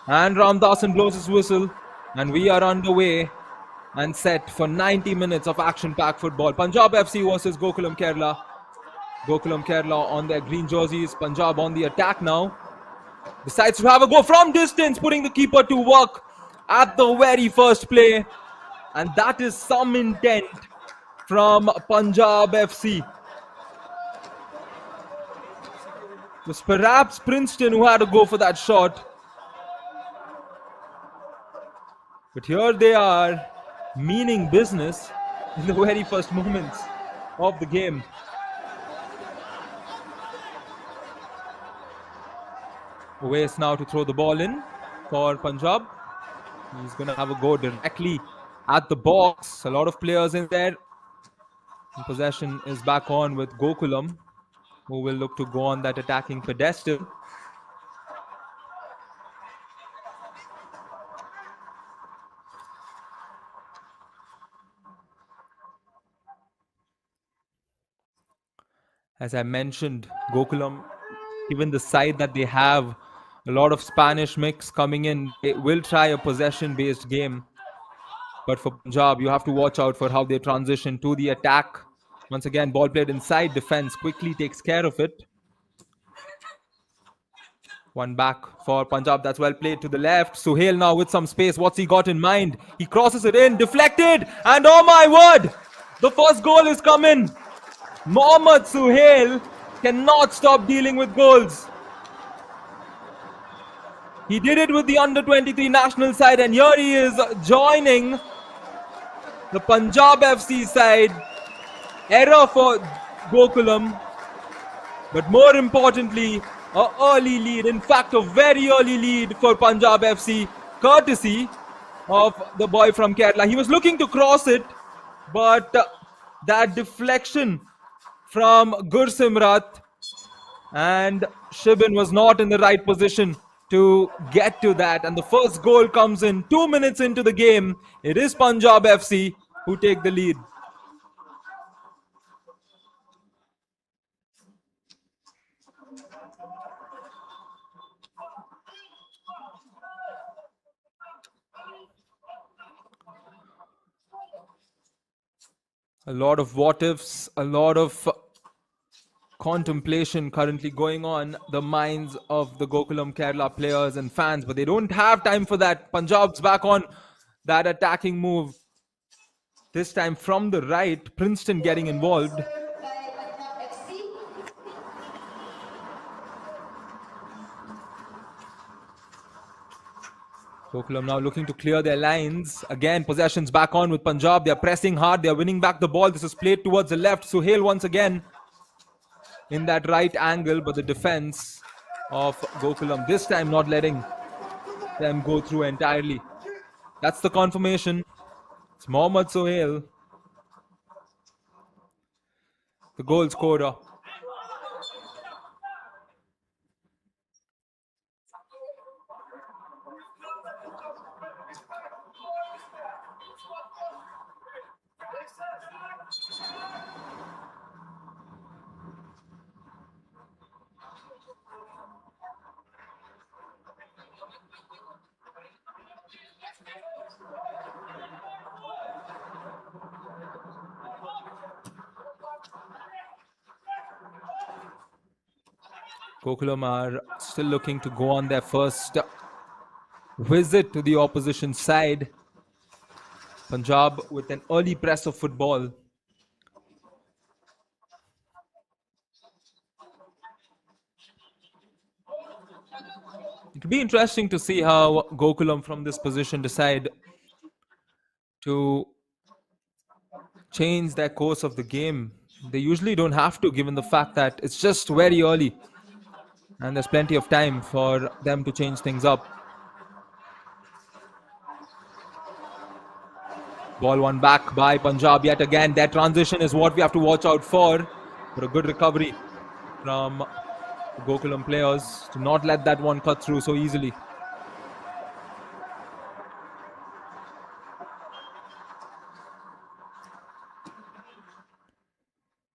And Ramdasan blows his whistle. And we are underway and set for 90 minutes of action-packed football. Punjab FC versus Gokulam Kerala. Gokulam Kerala on their green jerseys. Punjab on the attack now. Decides to have a go from distance, putting the keeper to work at the very first play. And that is some intent from Punjab FC. It was perhaps Princeton who had to go for that shot. But here they are, meaning business in the very first moments of the game. Uvais now to throw the ball in for Punjab. He's going to have a go directly at the box. A lot of players in there. And possession is back on with Gokulam, who will look to go on that attacking pedestal. As I mentioned, Gokulam, given the side that they have, a lot of Spanish mix coming in, they will try a possession-based game. But for Punjab, you have to watch out for how they transition to the attack. Once again, ball played inside, defense quickly takes care of it. One back for Punjab, that's well played to the left. Suhail now with some space, what's he got in mind? He crosses it in, deflected, and oh my word! The first goal is coming. Mohammad Suhail cannot stop dealing with goals. He did it with the under-23 national side, and here he is joining the Punjab FC side. Error for Gokulam, but more importantly, an early lead. In fact, a very early lead for Punjab FC, courtesy of the boy from Kerala. He was looking to cross it, but that deflection from Gursimrat, and Shibin was not in the right position to get to that. And the first goal comes in 2 minutes into the game. It is Punjab FC who take the lead. A lot of what ifs, a lot of contemplation currently going on the minds of the Gokulam Kerala players and fans, but they don't have time for that. Punjab's back on that attacking move. This time from the right, Princeton getting involved. Gokulam now looking to clear their lines. Again, possession's back on with Punjab. They're pressing hard. They're winning back the ball. This is played towards the left. Suhail once again in that right angle, but the defense of Gokulam this time not letting them go through entirely. That's the confirmation. It's Mohammad Suhail, the goal scorer. Gokulam are still looking to go on their first visit to the opposition side. Punjab with an early press of football. It'll be interesting to see how Gokulam from this position decide to change their course of the game. They usually don't have to, given the fact that it's just very early and there's plenty of time for them to change things up. Ball one back by Punjab yet again. Their transition is what we have to watch out for a good recovery from the Gokulam players to not let that one cut through so easily.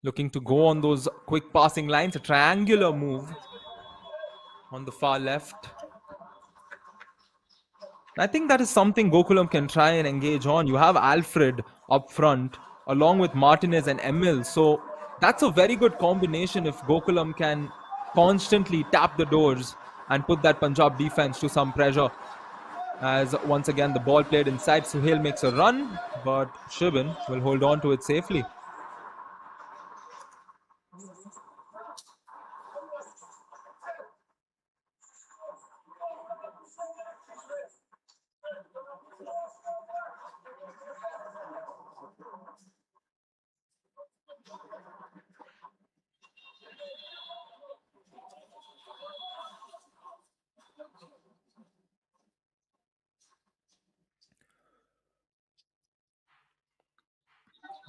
Looking to go on those quick passing lines, a triangular move on the far left. I think that is something Gokulam can try and engage on. You have Alfred up front along with Martinez and Emil. So that's a very good combination if Gokulam can constantly tap the doors and put that Punjab defense to some pressure. As once again the ball played inside, Suhail makes a run, but Shibin will hold on to it safely.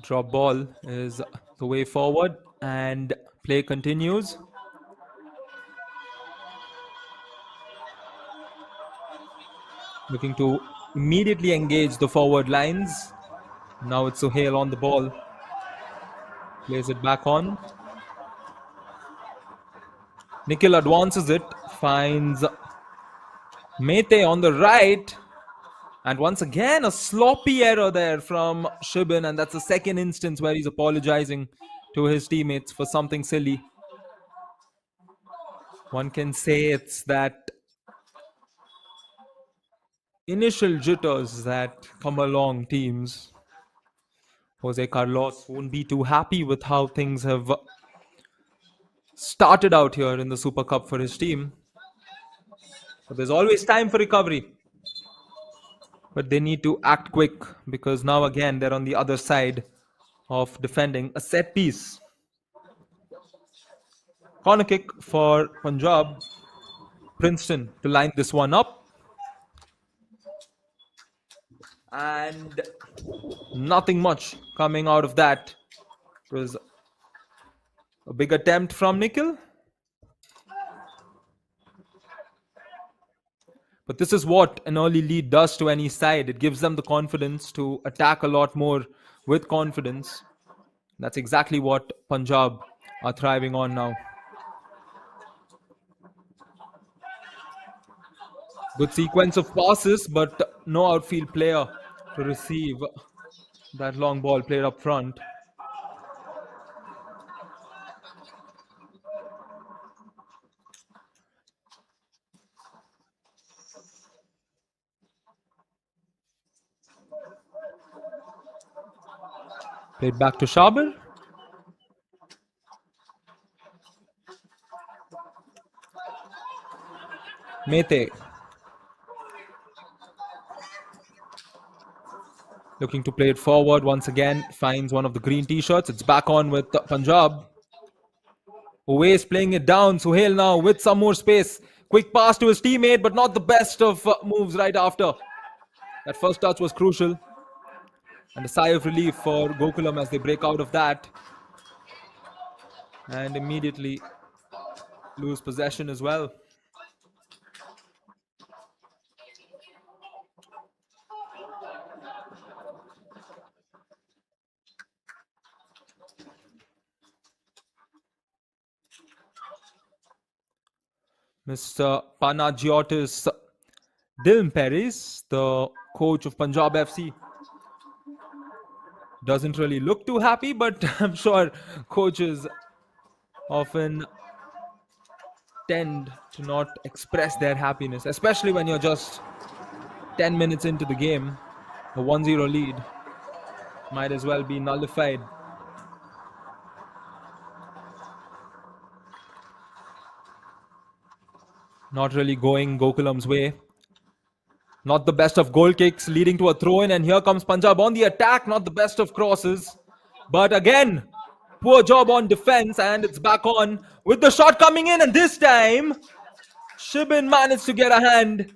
Drop ball is the way forward and play continues. Looking to immediately engage the forward lines. Now it's Suhail on the ball. Plays it back on. Nikhil advances it. Finds Meitei on the right. And once again, a sloppy error there from Shibin. And that's the second instance where he's apologizing to his teammates for something silly. One can say it's that initial jitters that come along teams. Jose Carlos won't be too happy with how things have started out here in the Super Cup for his team. But there's always time for recovery. But they need to act quick because now again they're on the other side of defending a set piece. Corner kick for Punjab. Princeton to line this one up. And nothing much coming out of that. It was a big attempt from Nikhil. But this is what an early lead does to any side. It gives them the confidence to attack a lot more with confidence. That's exactly what Punjab are thriving on now. Good sequence of passes, but no outfield player to receive that long ball played up front. Played back to Shabir. Meitei. Looking to play it forward once again. Finds one of the green t-shirts. It's back on with Punjab. Uvais playing it down. Suhail now with some more space. Quick pass to his teammate, but not the best of moves right after. That first touch was crucial. And a sigh of relief for Gokulam as they break out of that. And immediately lose possession as well. Mr. Panagiotis Dilmperis, the coach of Punjab FC, doesn't really look too happy, but I'm sure coaches often tend to not express their happiness, especially when you're just 10 minutes into the game. A 1-0 lead might as well be nullified. Not really going Gokulam's way. Not the best of goal kicks leading to a throw in, and here comes Punjab on the attack. Not the best of crosses. But again, poor job on defense, and it's back on with the shot coming in, and this time Shibin managed to get a hand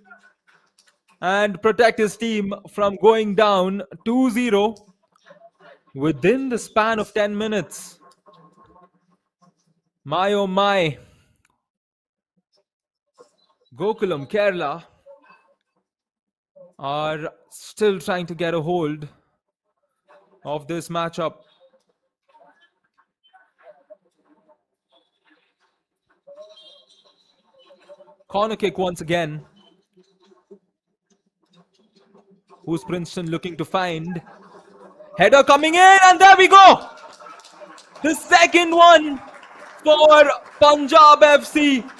and protect his team from going down 2-0 within the span of 10 minutes. My oh my. Gokulam Kerala are still trying to get a hold of this matchup. Corner kick once again. Who's Princeton looking to find? Header coming in, and there we go! The second one for Punjab FC.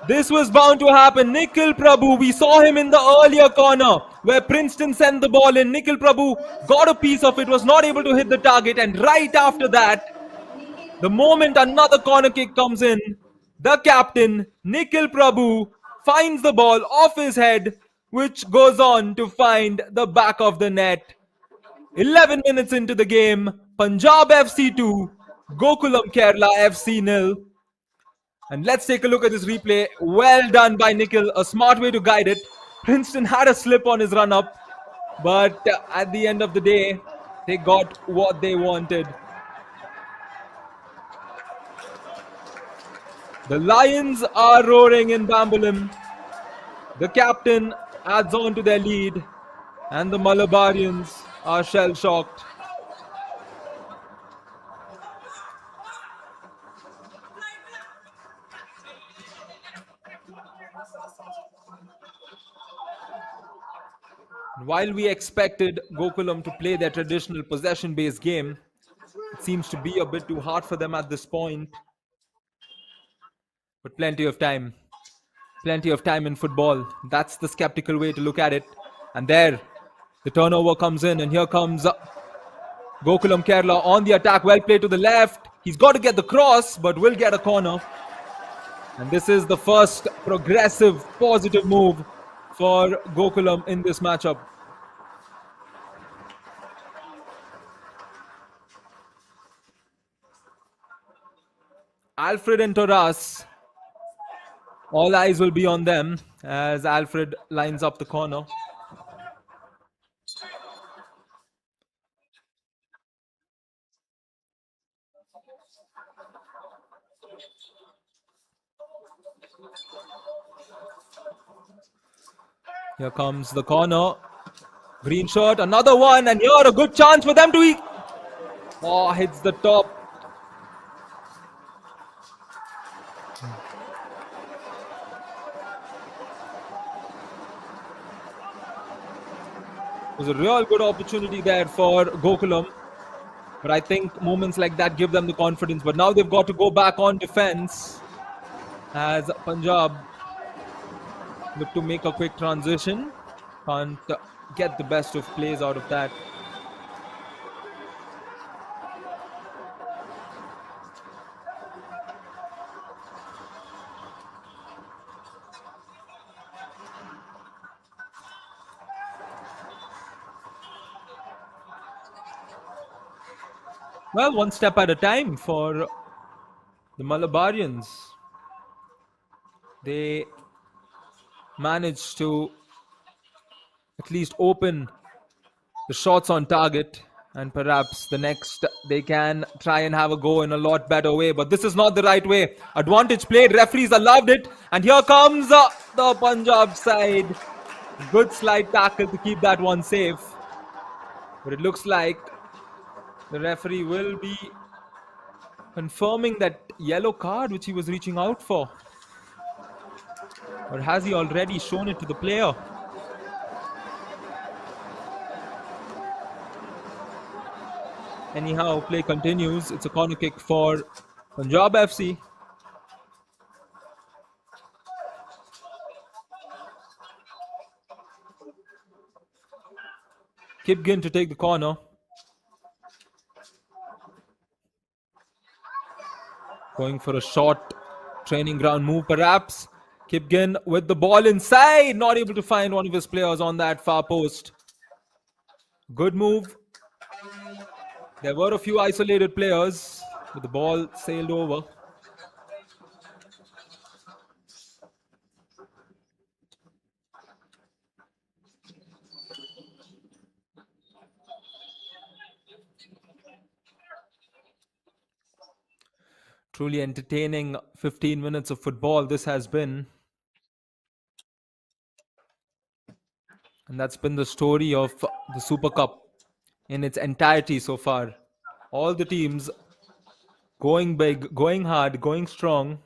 This was bound to happen. Nikhil Prabhu, we saw him in the earlier corner where Princeton sent the ball in. Nikhil Prabhu got a piece of it, was not able to hit the target, and right after that, the moment another corner kick comes in, the captain, Nikhil Prabhu, finds the ball off his head, which goes on to find the back of the net. 11 minutes into the game, Punjab FC 2, Gokulam Kerala FC 0. And let's take a look at this replay. Well done by Nikhil, a smart way to guide it. Princeton had a slip on his run up, but at the end of the day, they got what they wanted. The Lions are roaring in Bambolim. The captain adds on to their lead, and the Malabarians are shell-shocked. While we expected Gokulam to play their traditional possession-based game, it seems to be a bit too hard for them at this point. But plenty of time. Plenty of time in football. That's the skeptical way to look at it. And there, the turnover comes in, and here comes Gokulam Kerala on the attack. Well played to the left. He's got to get the cross, but will get a corner. And this is the first progressive, positive move for Gokulam in this matchup. Alfred and Torras, all eyes will be on them as Alfred lines up the corner. Here comes the corner. Green shirt, another one, and here a good chance for them to eat. Oh, hits the top. It was a real good opportunity there for Gokulam. But I think moments like that give them the confidence. But now they've got to go back on defense as Punjab look to make a quick transition. Can't get the best of plays out of that. Well, one step at a time for the Malabarians. They managed to at least open the shots on target, and perhaps the next they can try and have a go in a lot better way. But this is not the right way. Advantage played. Referees allowed it. And here comes the Punjab side. Good slide tackle to keep that one safe. But it looks like the referee will be confirming that yellow card which he was reaching out for. Or has he already shown it to the player? Anyhow, play continues. It's a corner kick for Punjab FC. Kipgen to take the corner. Going for a short training ground move perhaps. Kipgen with the ball inside. Not able to find one of his players on that far post. Good move. There were a few isolated players, but the ball sailed over. Truly entertaining 15 minutes of football this has been. And that's been the story of the Super Cup in its entirety so far. All the teams going big, going hard, going strong.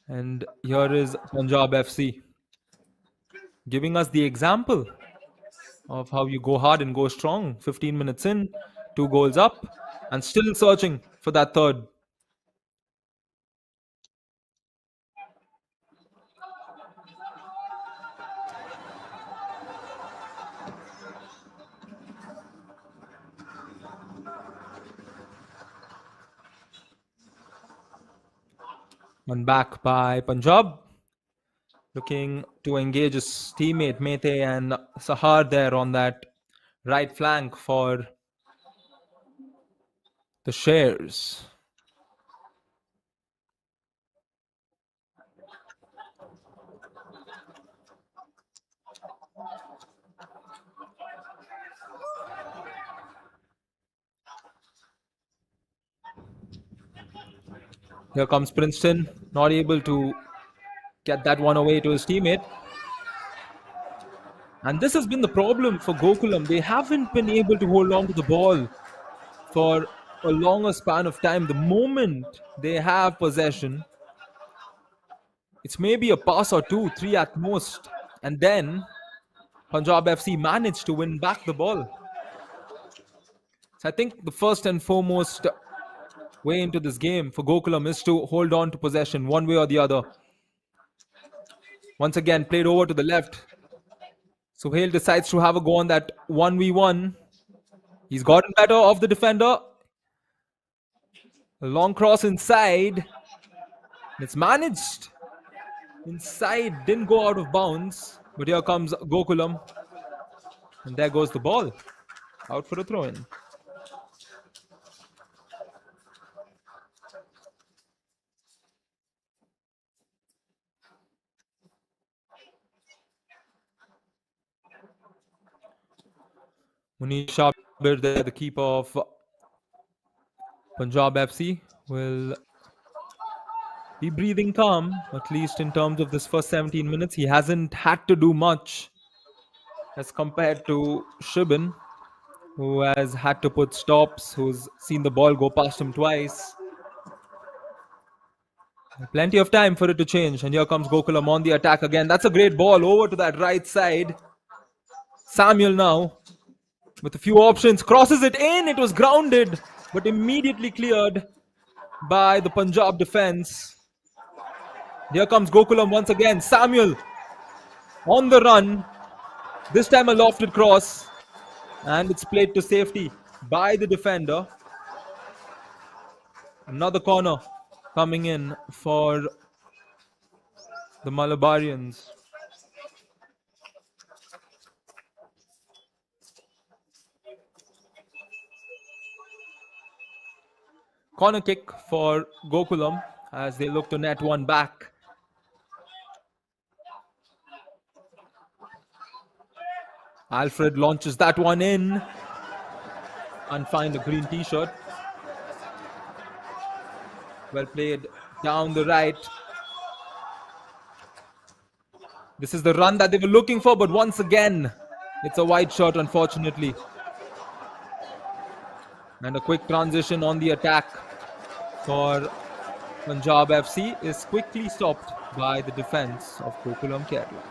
And here is Punjab FC. giving us the example of how you go hard and go strong. 15 minutes in, 2 goals up, and still searching for that third. One back by Punjab, looking to engage his teammate Meitei and Sahar there on that right flank for the Shares. Here comes Princeton, not able to get that one away to his teammate. And this has been the problem for Gokulam. They haven't been able to hold on to the ball for a longer span of time. The moment they have possession, it's maybe a pass or two, three at most. And then Punjab FC managed to win back the ball. So I think the first and foremost way into this game for Gokulam is to hold on to possession one way or the other. Once again, played over to the left. Suhail decides to have a go on that 1v1. He's gotten better of the defender. A long cross inside. It's managed. Inside, didn't go out of bounds. But here comes Gokulam. And there goes the ball. Out for a throw-in. Shabir there, the keeper of Punjab FC, will be breathing calm, at least in terms of this first 17 minutes. He hasn't had to do much as compared to Shibin, who has had to put stops, who's seen the ball go past him twice. Plenty of time for it to change. And here comes Gokulam on the attack again. That's a great ball over to that right side. Samuel now with a few options, crosses it in. It was grounded, but immediately cleared by the Punjab defense. Here comes Gokulam once again. Samuel on the run. This time a lofted cross. And it's played to safety by the defender. Another corner coming in for the Malabarians. Corner kick for Gokulam as they look to net one back. Alfred launches that one in and find a green t-shirt. Well played down the right. This is the run that they were looking for, but once again, it's a white shirt, unfortunately. And a quick transition on the attack for Punjab FC is quickly stopped by the defense of Gokulam Kerala.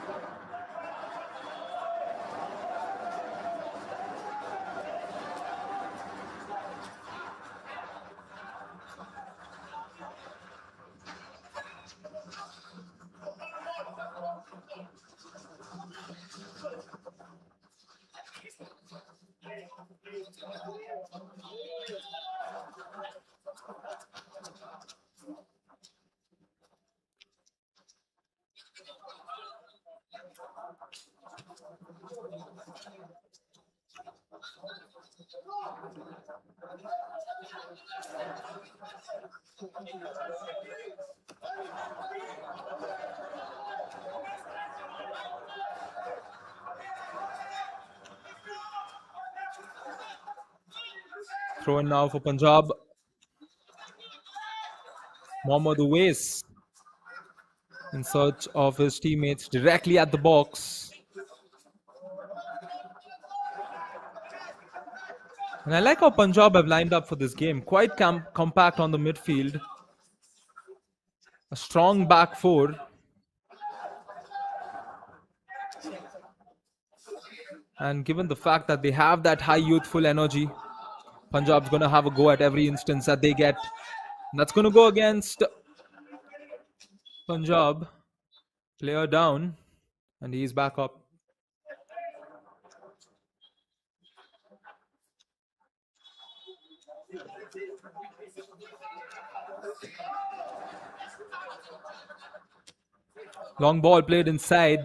Throw in now for Punjab. Mohammad Uvais in search of his teammates directly at the box. And I like how Punjab have lined up for this game. Quite compact on the midfield. A strong back four. And given the fact that they have that high youthful energy, Punjab's going to have a go at every instance that they get. And that's going to go against Punjab. Player down, and he's back up. Long ball played inside.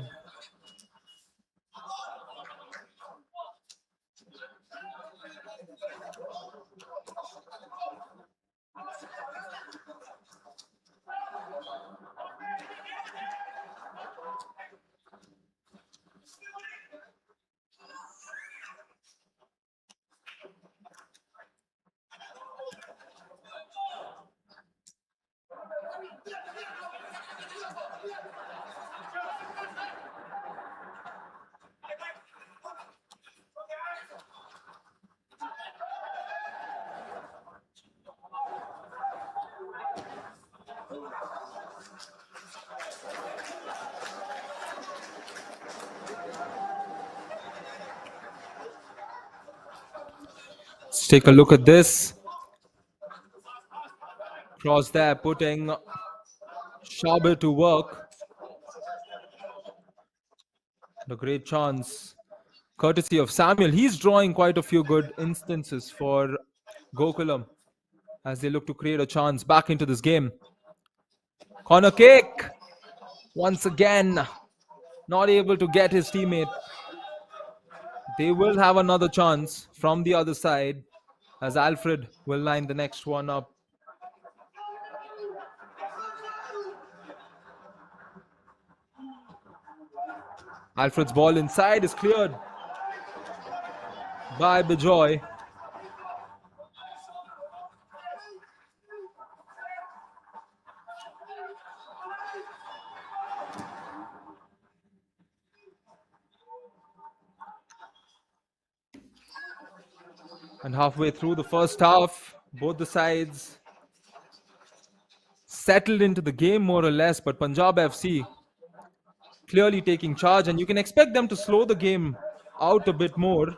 Let's take a look at this. Cross there, putting Shabir to work. A great chance, courtesy of Samuel. He's drawing quite a few good instances for Gokulam as they look to create a chance back into this game. Corner kick. Once again, not able to get his teammate. They will have another chance from the other side as Alfred will line the next one up. Alfred's ball inside is cleared by Bijoy. And halfway through the first half, both the sides settled into the game more or less, but Punjab FC clearly taking charge, and you can expect them to slow the game out a bit more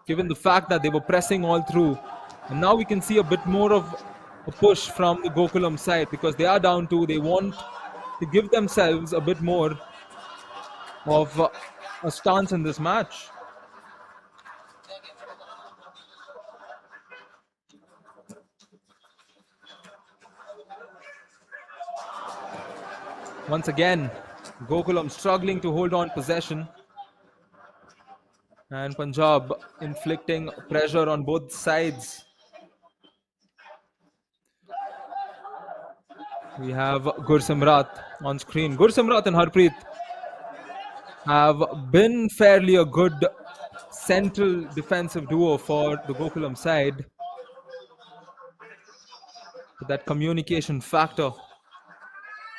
given the fact that they were pressing all through. And now we can see a bit more of a push from the Gokulam side because they are down 2. They want to give themselves a bit more of a stance in this match. Once again, Gokulam struggling to hold on possession. And Punjab inflicting pressure on both sides. We have Gursimrat on screen. Gursimrat and Harpreet have been fairly a good central defensive duo for the Gokulam side. But that communication factor,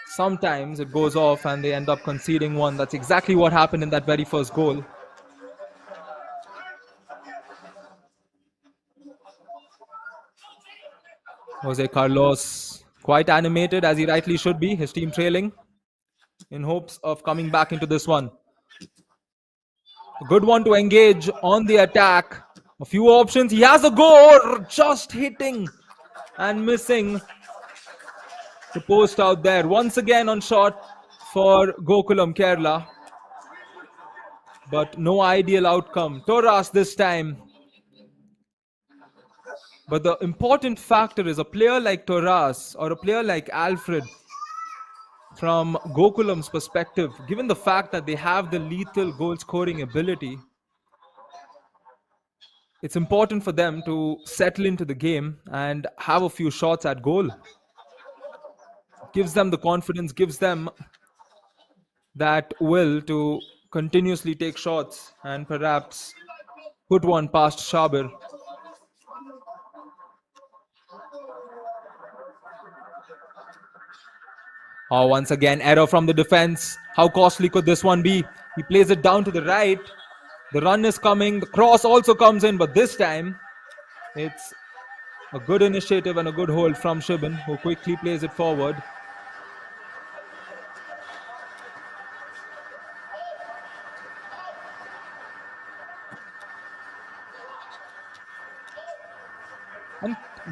sometimes it goes off and they end up conceding one. That's exactly what happened in that very first goal. Jose Carlos quite animated as he rightly should be, his team trailing in hopes of coming back into this one. A good one to engage on the attack. A few options. He has a goal, just hitting and missing the post out there. Once again on shot for Gokulam Kerala. But no ideal outcome. Torras this time. But the important factor is a player like Torras or a player like Alfred, from Gokulam's perspective, given the fact that they have the lethal goal scoring ability, it's important for them to settle into the game and have a few shots at goal. Gives them the confidence, gives them that will to continuously take shots and perhaps put one past Shabir. Oh, once again, error from the defense. How costly could this one be? He plays it down to the right. The run is coming. The cross also comes in, but this time it's a good initiative and a good hold from Shibin, who quickly plays it forward.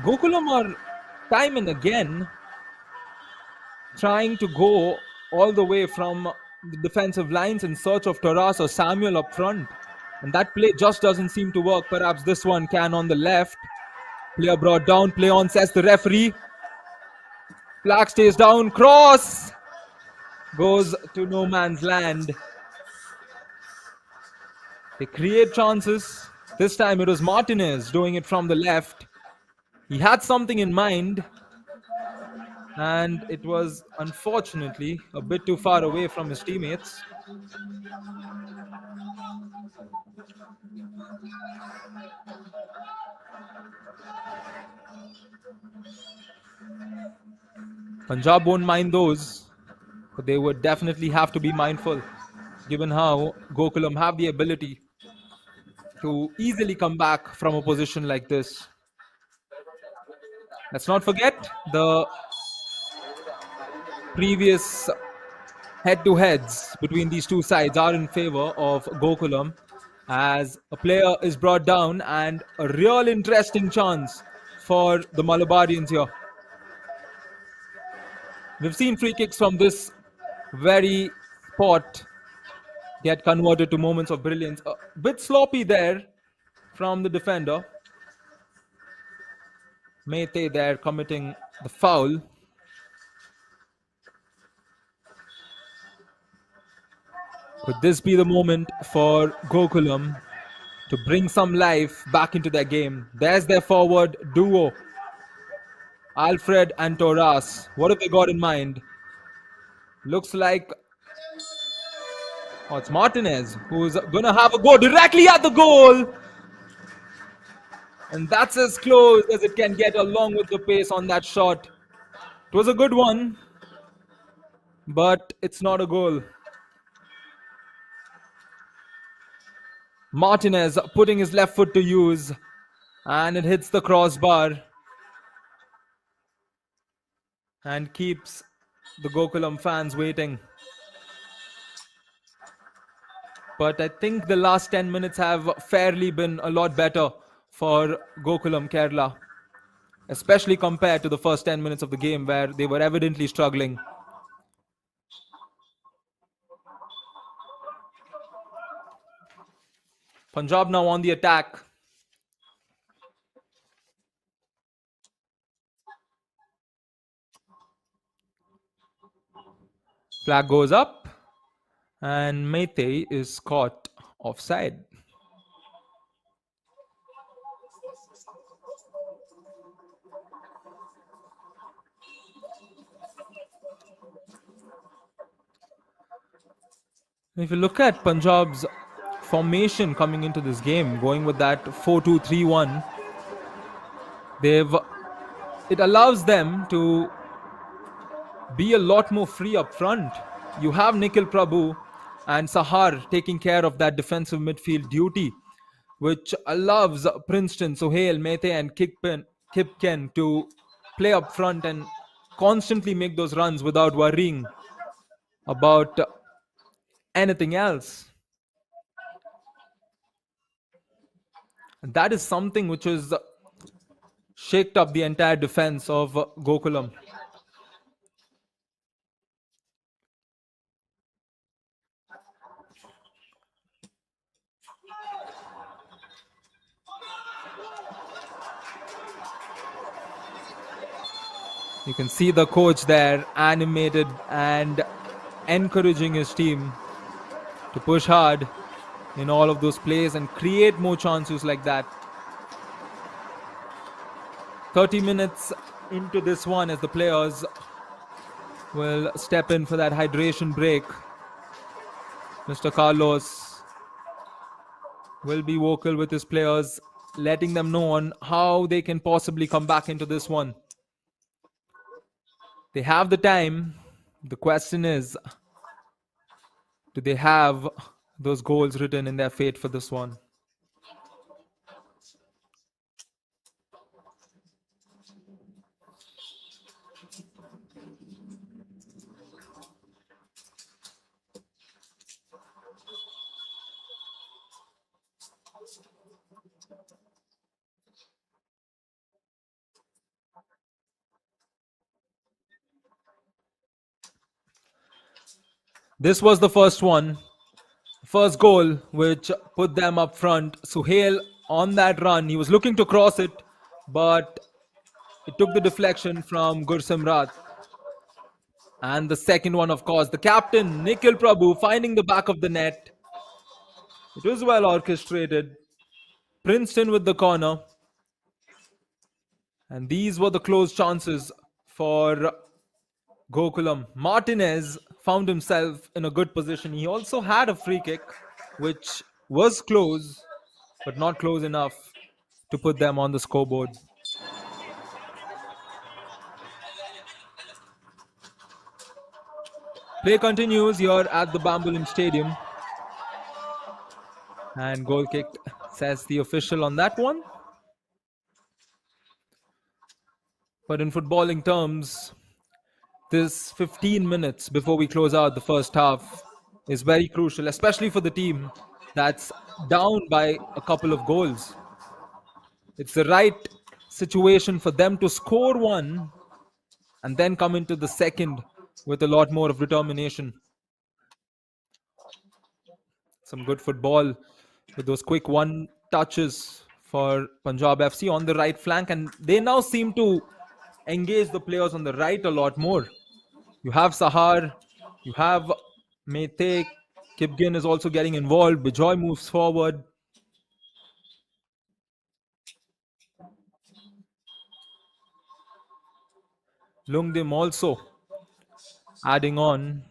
Gokulam are time and again trying to go all the way from the defensive lines in search of Torras or Samuel up front. And that play just doesn't seem to work. Perhaps this one can on the left. Player brought down, play on, says the referee. Flag stays down, cross goes to no man's land. They create chances. This time it was Martinez doing it from the left. He had something in mind, and it was unfortunately a bit too far away from his teammates. Punjab won't mind those, but they would definitely have to be mindful given how Gokulam have the ability to easily come back from a position like this. Let's not forget the previous head-to-heads between these two sides are in favor of Gokulam as a player is brought down and a real interesting chance for the Malabarians here. We've seen free kicks from this very spot get converted to moments of brilliance. A bit sloppy there from the defender. Meitei there committing the foul. Could this be the moment for Gokulam to bring some life back into their game? There's their forward duo, Alfred and Torras. What have they got in mind? Looks like it's Martinez who's gonna have a go directly at the goal. And that's as close as it can get along with the pace on that shot. It was a good one, but it's not a goal. Martinez putting his left foot to use, and it hits the crossbar and keeps the Gokulam fans waiting. But I think the last 10 minutes have fairly been a lot better for Gokulam Kerala, especially compared to the first 10 minutes of the game where they were evidently struggling. Punjab now on the attack. Flag goes up and Meitei is caught offside. If you look at Punjab's formation coming into this game, going with that 4-2-3-1, it allows them to be a lot more free up front. You have Nikhil Prabhu and Sahar taking care of that defensive midfield duty, which allows Princeton, Suhail, Meitei, and Kipgen to play up front and constantly make those runs without worrying about anything else. And that is something which has shaked up the entire defense of Gokulam. You can see the coach there animated and encouraging his team to push hard in all of those plays and create more chances like that. 30 minutes into this one as the players will step in for that hydration break. Mr. Carlos will be vocal with his players, letting them know on how they can possibly come back into this one. They have the time. The question is, do they have those goals written in their fate for this one? This was the first one. First goal, which put them up front. Suhail on that run. He was looking to cross it, but it took the deflection from Gursimrat. And the second one, of course, the captain, Nikhil Prabhu, finding the back of the net. It was well orchestrated. Princeton with the corner. And these were the close chances for Gokulam. Martinez found himself in a good position. He also had a free kick, which was close, but not close enough to put them on the scoreboard. Play continues here at the Bambolim Stadium. And goal kicked, says the official on that one. But in footballing terms, this 15 minutes before we close out the first half is very crucial, especially for the team that's down by a couple of goals. It's the right situation for them to score one and then come into the second with a lot more of determination. Some good football with those quick one touches for Punjab FC on the right flank, and they now seem to engage the players on the right a lot more. You have Sahar, you have Meitei, Kipgen is also getting involved. Bijoy moves forward. Lhungdim also adding on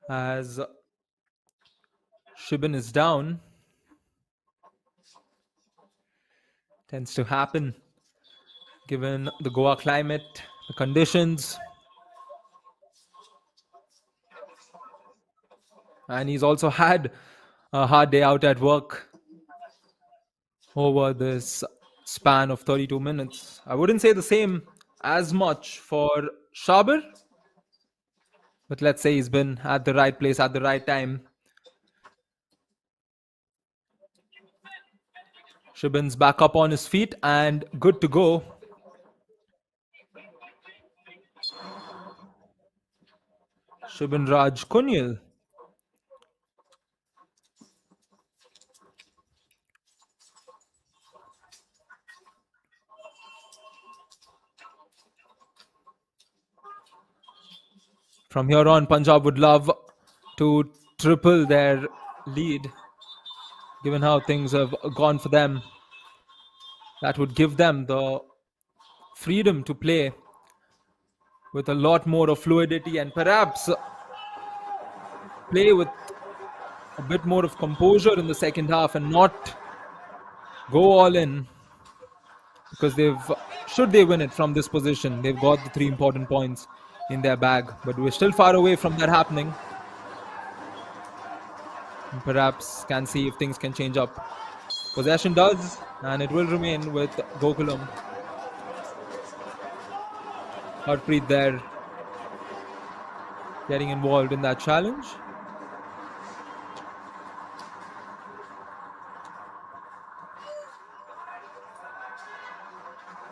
as Shibin is down. Tends to happen given the Goa climate, the conditions. And he's also had a hard day out at work over this span of 32 minutes. I wouldn't say the same as much for Shabir, but let's say he's been at the right place at the right time. Shibin's back up on his feet and good to go. Shibin Raj Kunyal. From here on, Punjab would love to triple their lead, given how things have gone for them. That would give them the freedom to play with a lot more of fluidity and perhaps play with a bit more of composure in the second half and not go all in, because should they win it from this position, they've got the 3 important points in their bag, but we're still far away from that happening. And perhaps can see if things can change up. Possession does, and it will remain with Gokulam. Harpreet there getting involved in that challenge.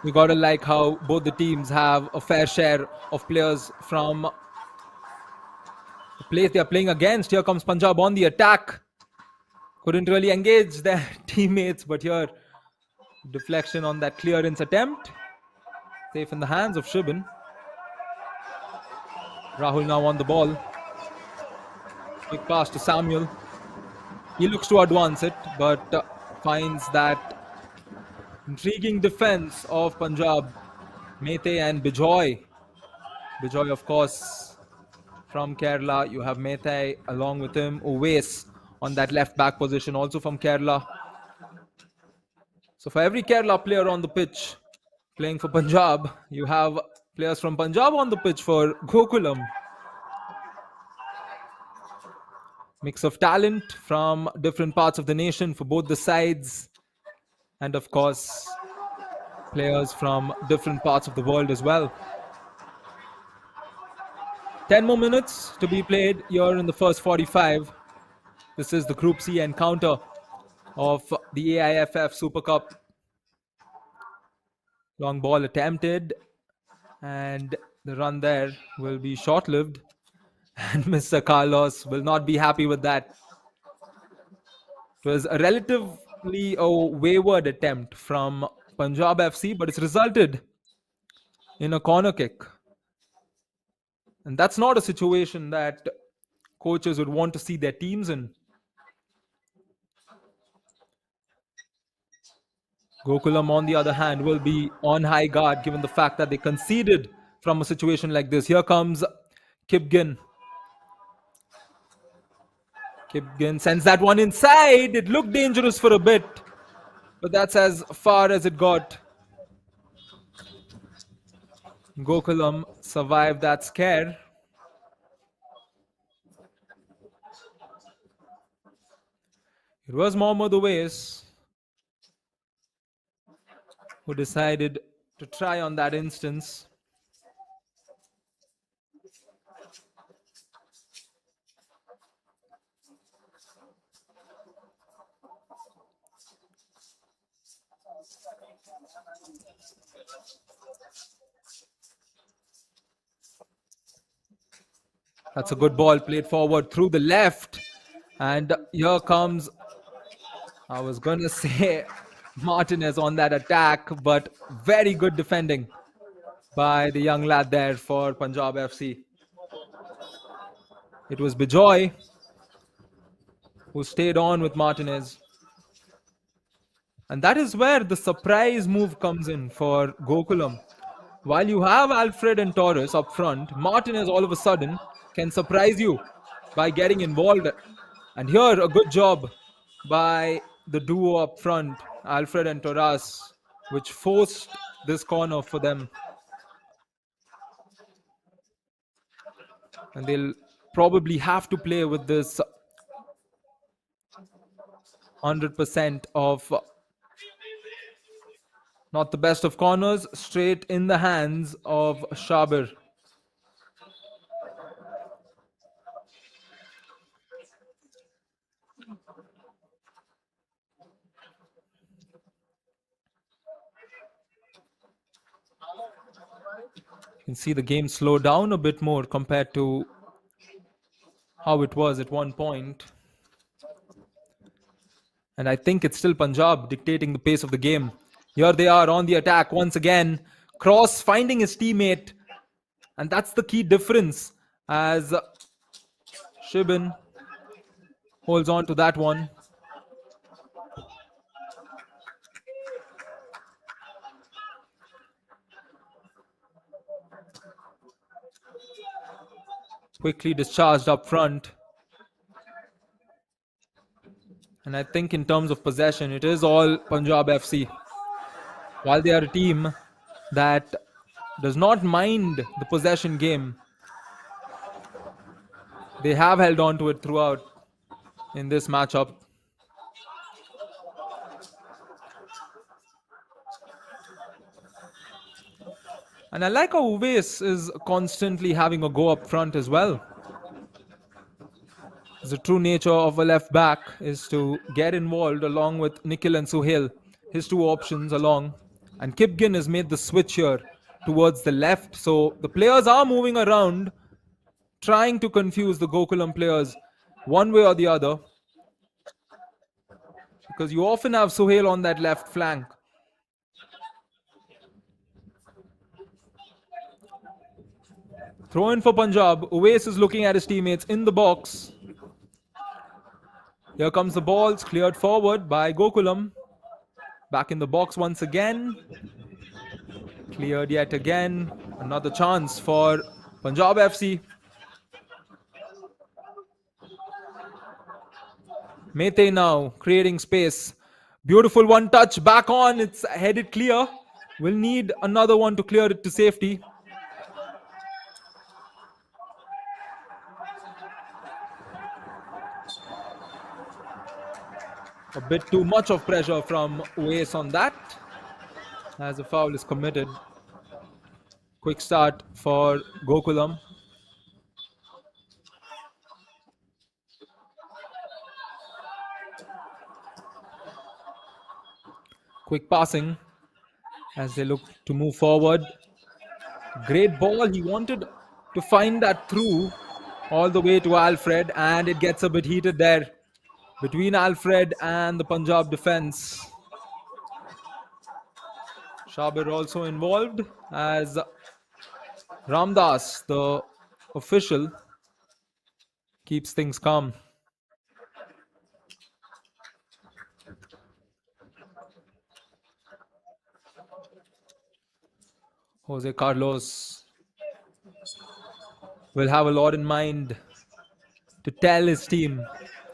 We gotta like how both the teams have a fair share of players from the place they are playing against. Here comes Punjab on the attack. Couldn't really engage their teammates, but here, deflection on that clearance attempt. Safe in the hands of Shibin. Rahul now on the ball. Quick pass to Samuel. He looks to advance it, but finds that intriguing defense of Punjab. Meitei and Bijoy. Bijoy, of course, from Kerala. You have Meitei along with him. Uvais on that left back position, also from Kerala. So for every Kerala player on the pitch playing for Punjab, you have players from Punjab on the pitch for Gokulam. Mix of talent from different parts of the nation for both the sides. And of course, players from different parts of the world as well. 10 more minutes to be played here in the first 45. This is the Group C encounter of the AIFF Super Cup. Long ball attempted, and the run there will be short-lived. And Mr. Carlos will not be happy with that. It was a relatively wayward attempt from Punjab FC, but it's resulted in a corner kick. And that's not a situation that coaches would want to see their teams in. Gokulam, on the other hand, will be on high guard given the fact that they conceded from a situation like this. Here comes Kipgen. Kipgen sends that one inside. It looked dangerous for a bit, but that's as far as it got. Gokulam survived that scare. It was Mohammad Uvais who decided to try on that instance. That's a good ball played forward through the left. And here comes, I was going to say Martinez on that attack, but very good defending by the young lad there for Punjab FC. It was Bijoy who stayed on with Martinez. And that is where the surprise move comes in for Gokulam. While you have Alfred and Torras up front, Martinez all of a sudden can surprise you by getting involved. And here, a good job by the duo up front, Alfred and Torras, which forced this corner for them. And they'll probably have to play with this 100% of not the best of corners, straight in the hands of Shabir. You can see the game slow down a bit more compared to how it was at one point. And I think it's still Punjab dictating the pace of the game. Here they are on the attack once again. Cross finding his teammate. And that's the key difference as Shibin holds on to that one. Quickly discharged up front. And I think in terms of possession, it is all Punjab FC. While they are a team that does not mind the possession game, they have held on to it throughout in this matchup. And I like how Uvais is constantly having a go up front as well. The true nature of a left back is to get involved along with Nikhil and Suhail, his two options along. And Kipgen has made the switch here towards the left. So the players are moving around, trying to confuse the Gokulam players one way or the other. Because you often have Suhail on that left flank. Throw in for Punjab. Uvais is looking at his teammates in the box. Here comes the ball. It's cleared forward by Gokulam. Back in the box once again. Cleared yet again. Another chance for Punjab FC. Meitei now creating space. Beautiful one touch. Back on. It's headed clear. We'll need another one to clear it to safety. A bit too much of pressure from Uvais on that as a foul is committed. Quick start for Gokulam. Quick passing as they look to move forward. Great ball. He wanted to find that through, all the way to Alfred, and it gets a bit heated there between Alfred and the Punjab defense. Shabir also involved as Ramdas, the official, keeps things calm. Jose Carlos will have a lot in mind to tell his team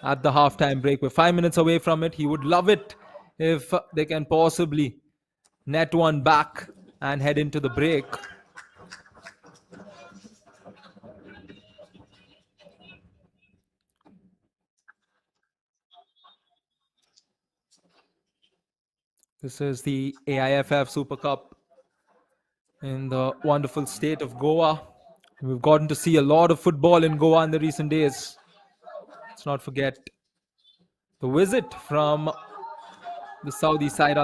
at the halftime break. We're 5 minutes away from it. He would love it if they can possibly net one back and head into the break. This is the AIFF Super Cup in the wonderful state of Goa. We've gotten to see a lot of football in Goa in the recent days. Let's not forget the visit from the Saudi side.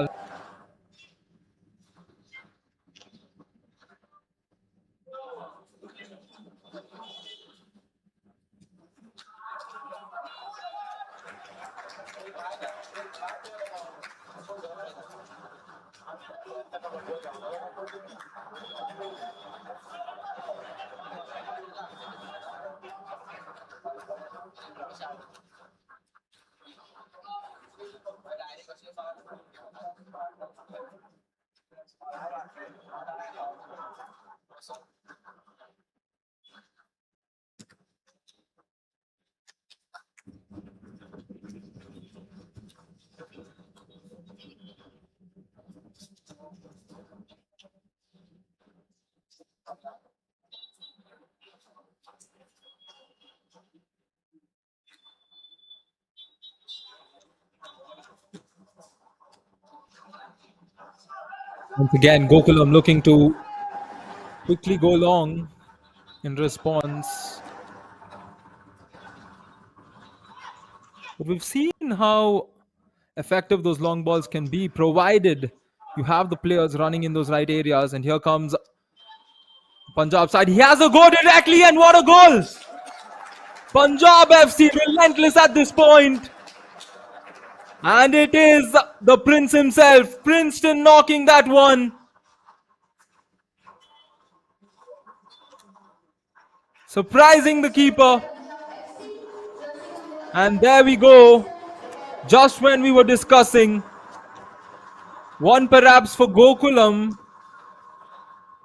Once again, Gokulam looking to quickly go long in response. But we've seen how effective those long balls can be, provided you have the players running in those right areas. And here comes Punjab side. He has a go directly, and what a goal! Punjab FC relentless at this point. And it is the Prince himself, Princeton, knocking that one. Surprising the keeper. And there we go. Just when we were discussing one perhaps for Gokulam,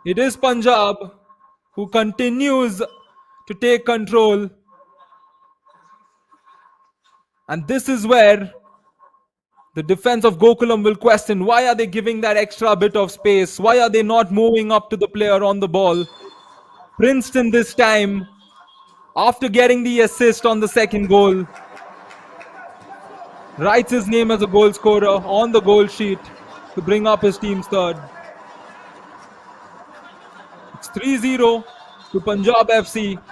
it is Punjab who continues to take control. And this is where the defense of Gokulam will question, why are they giving that extra bit of space? Why are they not moving up to the player on the ball? Princeton this time, after getting the assist on the second goal, writes his name as a goal scorer on the goal sheet to bring up his team's third. It's 3-0 to Punjab FC.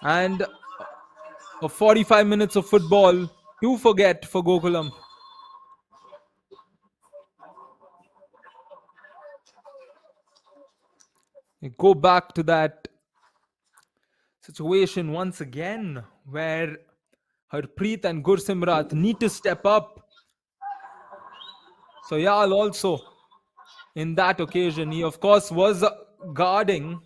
And a 45 minutes of football to forget for Gokulam. We go back to that situation once again where Harpreet and Gursimrat need to step up. Suhail also in that occasion, he of course was guarding.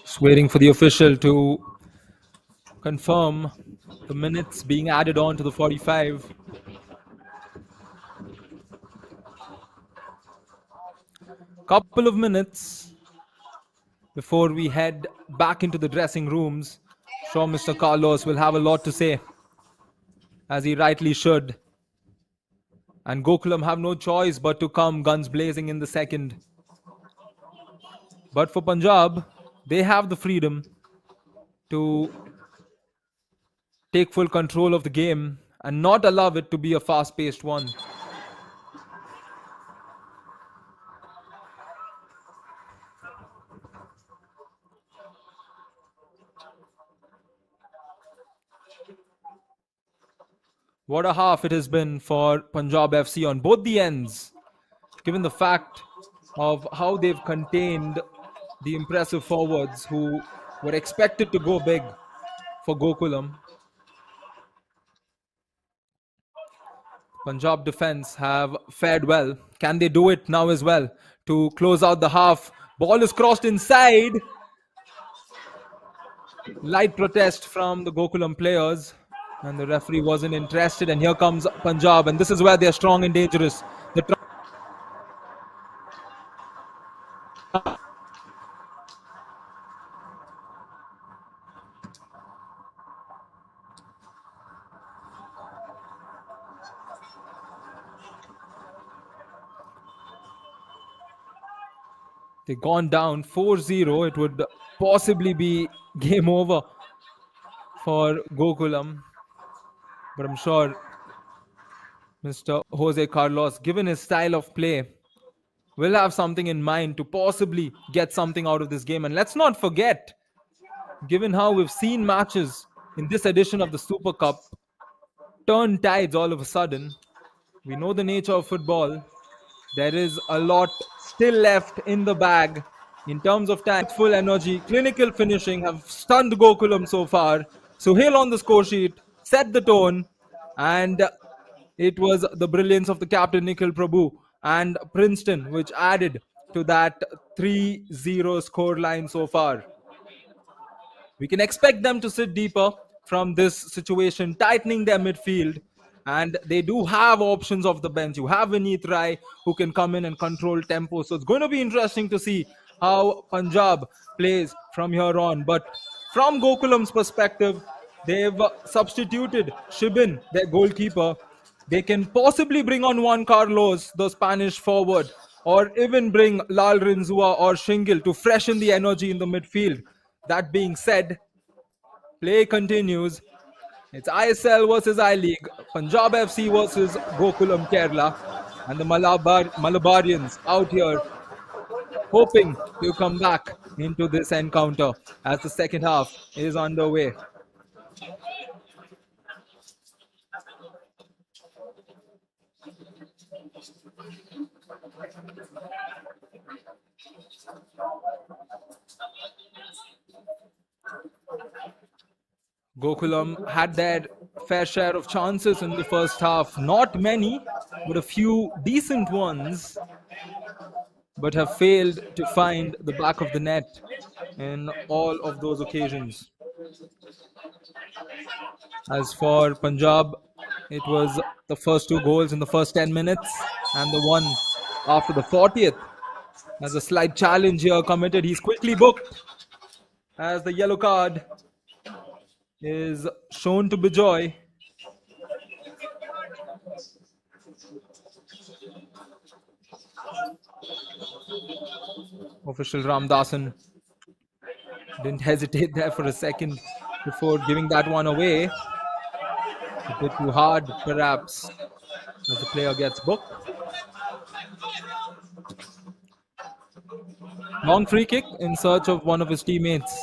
Just waiting for the official to confirm the minutes being added on to the 45. Couple of minutes before we head back into the dressing rooms. Sure, Mr. Carlos will have a lot to say, as he rightly should. And Gokulam have no choice but to come guns blazing in the second. But for Punjab, they have the freedom to take full control of the game and not allow it to be a fast paced one. What a half it has been for Punjab FC on both the ends, given the fact of how they've contained the impressive forwards who were expected to go big for Gokulam. Punjab defense have fared well. Can they do it now as well to close out the half? Ball is crossed inside. Light protest from the Gokulam players, and the referee wasn't interested. And here comes Punjab, and this is where they're strong and dangerous. They've gone down 4-0. It would possibly be game over for Gokulam. But I'm sure Mr. Jose Carlos, given his style of play, will have something in mind to possibly get something out of this game. And let's not forget, given how we've seen matches in this edition of the Super Cup turn tides all of a sudden, we know the nature of football. There is a lot still left in the bag in terms of time. Full energy, clinical finishing have stunned Gokulam so far. Suhail on the score sheet set the tone, and it was the brilliance of the captain Nikhil Prabhu and Princeton which added to that 3-0 score line so far. We can expect them to sit deeper from this situation, tightening their midfield. And they do have options off the bench. You have Vineet Rai who can come in and control tempo. So it's going to be interesting to see how Punjab plays from here on. But from Gokulam's perspective, they've substituted Shibin, their goalkeeper. They can possibly bring on Juan Carlos, the Spanish forward, or even bring Lal Rinzua or Shingil to freshen the energy in the midfield. That being said, play continues. It's ISL versus I-League, Punjab FC versus Gokulam Kerala, and the Malabarians out here hoping to come back into this encounter as the second half is underway. Gokulam had their fair share of chances in the first half. Not many, but a few decent ones, but have failed to find the back of the net in all of those occasions. As for Punjab, it was the first two goals in the first 10 minutes and the one after the 40th. As a slight challenge here committed, he's quickly booked as the yellow card is shown to Bijoy. Official Ramdasan didn't hesitate there for a second before giving that one away. A bit too hard, perhaps, as the player gets booked. Long free kick in search of one of his teammates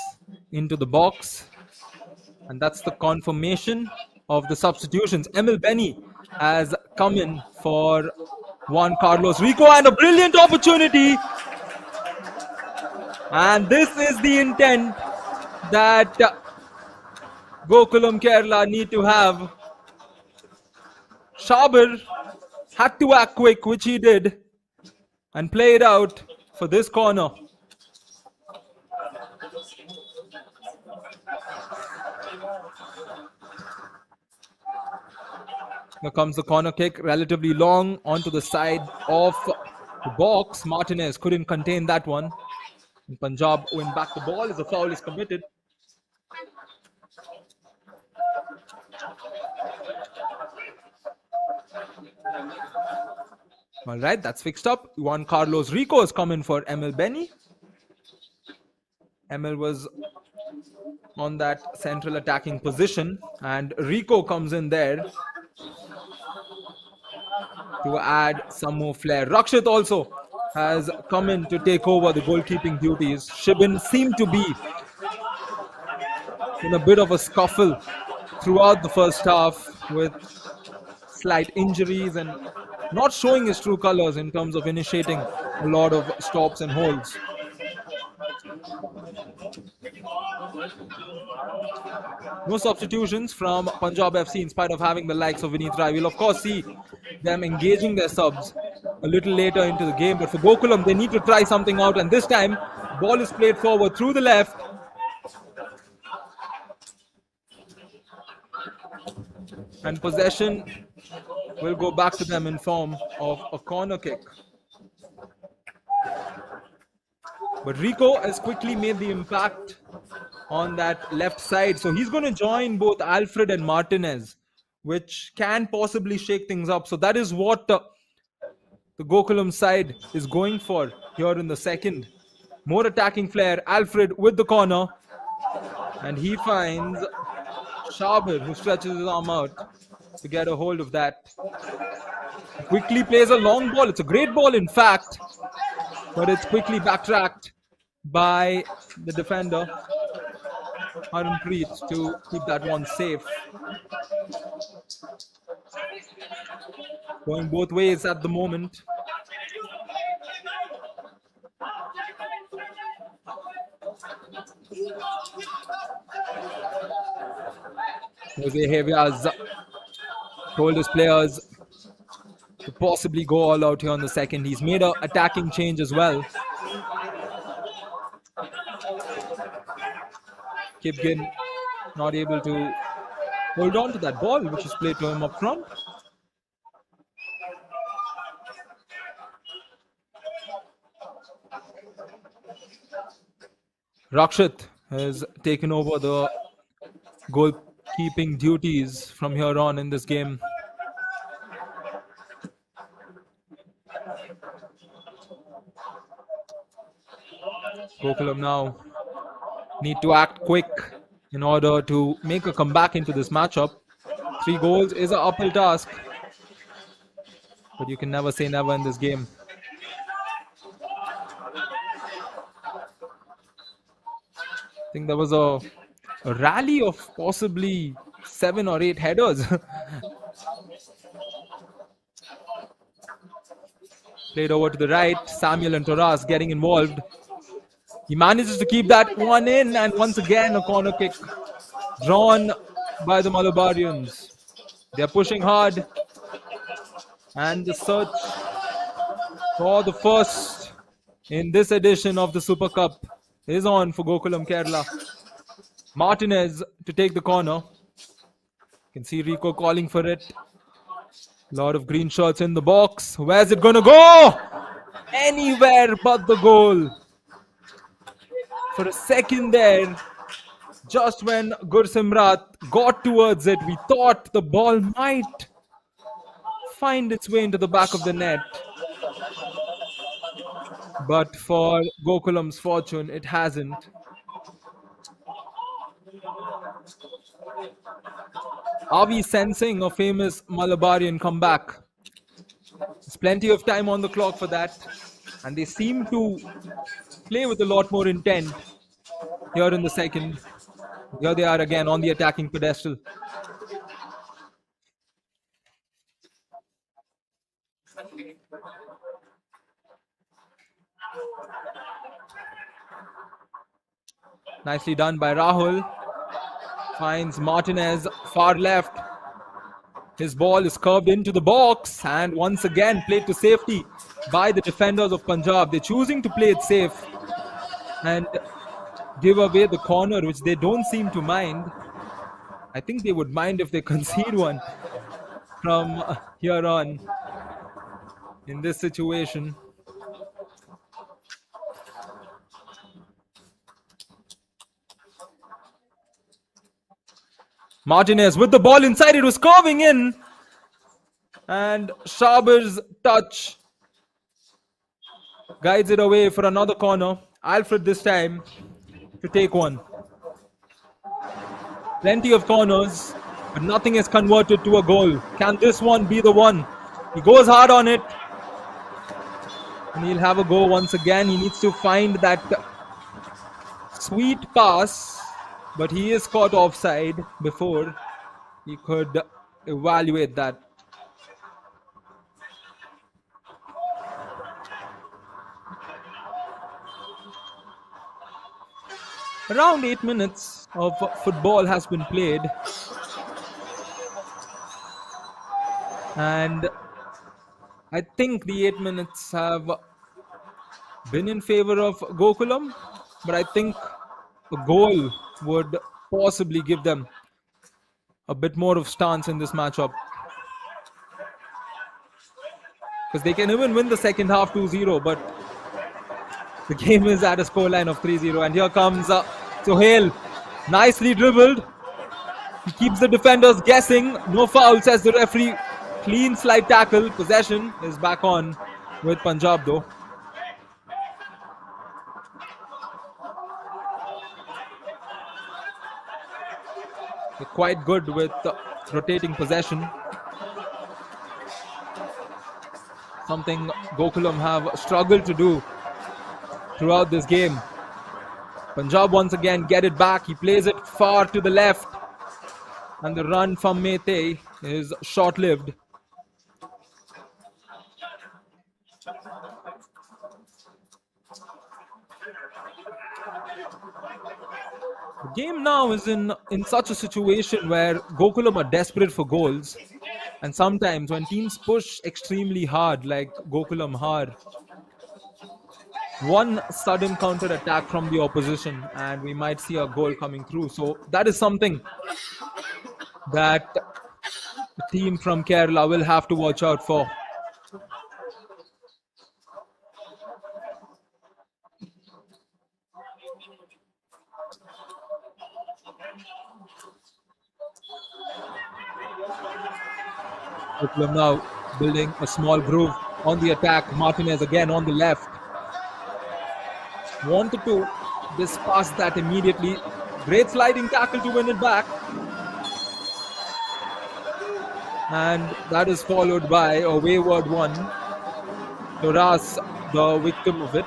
into the box. And that's the confirmation of the substitutions. Emil Benny has come in for Juan Carlos Rico, and a brilliant opportunity. And this is the intent that Gokulam Kerala need to have. Shabir had to act quick, which he did, and play it out for this corner. Here comes the corner kick, relatively long onto the side of the box. Martinez couldn't contain that one. And Punjab win back the ball as a foul is committed. All right, that's fixed up. Juan Carlos Rico is coming for Emil Benny. Emil was on that central attacking position, and Rico comes in there to add some more flair. Rakshit also has come in to take over the goalkeeping duties. Shibin seemed to be in a bit of a scuffle throughout the first half with slight injuries and not showing his true colors in terms of initiating a lot of stops and holds. No substitutions from Punjab FC in spite of having the likes of Vineet Rai. We'll of course see them engaging their subs a little later into the game. But for Gokulam, they need to try something out. And this time, ball is played forward through the left. And possession will go back to them in form of a corner kick. But Rico has quickly made the impact on that left side. So he's going to join both Alfred and Martinez, which can possibly shake things up. So that is what the Gokulam side is going for here in the second. More attacking flair. Alfred with the corner. And he finds Shabir, who stretches his arm out to get a hold of that. Quickly plays a long ball. It's a great ball, in fact. But it's quickly backtracked by the defender, Harmanpreet, to keep that one safe. Going both ways at the moment. Jose Javier told his players to possibly go all out here on the second. He's made an attacking change as well. Kipgen not able to hold on to that ball, which is played to him up front. Rakshit has taken over the goalkeeping duties from here on in this game. Gokulam now need to act quick in order to make a comeback into this matchup. 3 goals is an uphill task, but you can never say never in this game. I think there was a rally of possibly 7 or 8 headers. Played over to the right. Samuel and Torras getting involved. He manages to keep that one in, and once again a corner kick drawn by the Malabarians. They're pushing hard, and the search for the first in this edition of the Super Cup is on for Gokulam Kerala. Martinez to take the corner. You can see Rico calling for it. A lot of green shirts in the box. Where's it going to go? Anywhere but the goal. For a second there, just when Gursimrat got towards it, we thought the ball might find its way into the back of the net. But for Gokulam's fortune, it hasn't. Are we sensing a famous Malabarian comeback? There's plenty of time on the clock for that. And they seem to play with a lot more intent here in the second. Here they are again on the attacking pedestal. Nicely done by Rahul. Finds Martinez far left. His ball is curved into the box and once again played to safety by the defenders of Punjab. They're choosing to play it safe and give away the corner, which they don't seem to mind. I think they would mind if they concede one from here on in this situation. Martinez with the ball inside, it was curving in. And Shabir's touch Guides it away for another corner. Alfred this time to take one. Plenty of corners, but nothing is converted to a goal. Can this one be the one? He goes hard on it. And he'll have a go once again. He needs to find that sweet pass, but he is caught offside before he could evaluate that. Around 8 minutes of football has been played. And I think the 8 minutes have been in favor of Gokulam, but I think a goal would possibly give them a bit more of stance in this matchup. Because they can even win the second half 2-0, but the game is at a scoreline of 3-0. And here comes Suhail, nicely dribbled. He keeps the defenders guessing. No foul, says the referee. Clean slide tackle. Possession is back on with Punjab though. They're quite good with rotating possession. Something Gokulam have struggled to do throughout this game. Punjab once again get it back. He plays it far to the left. And the run from Meitei is short-lived. The game now is in such a situation where Gokulam are desperate for goals. And sometimes when teams push extremely hard, like Gokulam are, one sudden counter attack from the opposition and we might see a goal coming through. So that is something that the team from Kerala will have to watch out for. Gokulam now building a small groove on the attack. Martinez again on the left. Wanted to dispass that immediately. Great sliding tackle to win it back. And that is followed by a wayward one. Torras, the victim of it.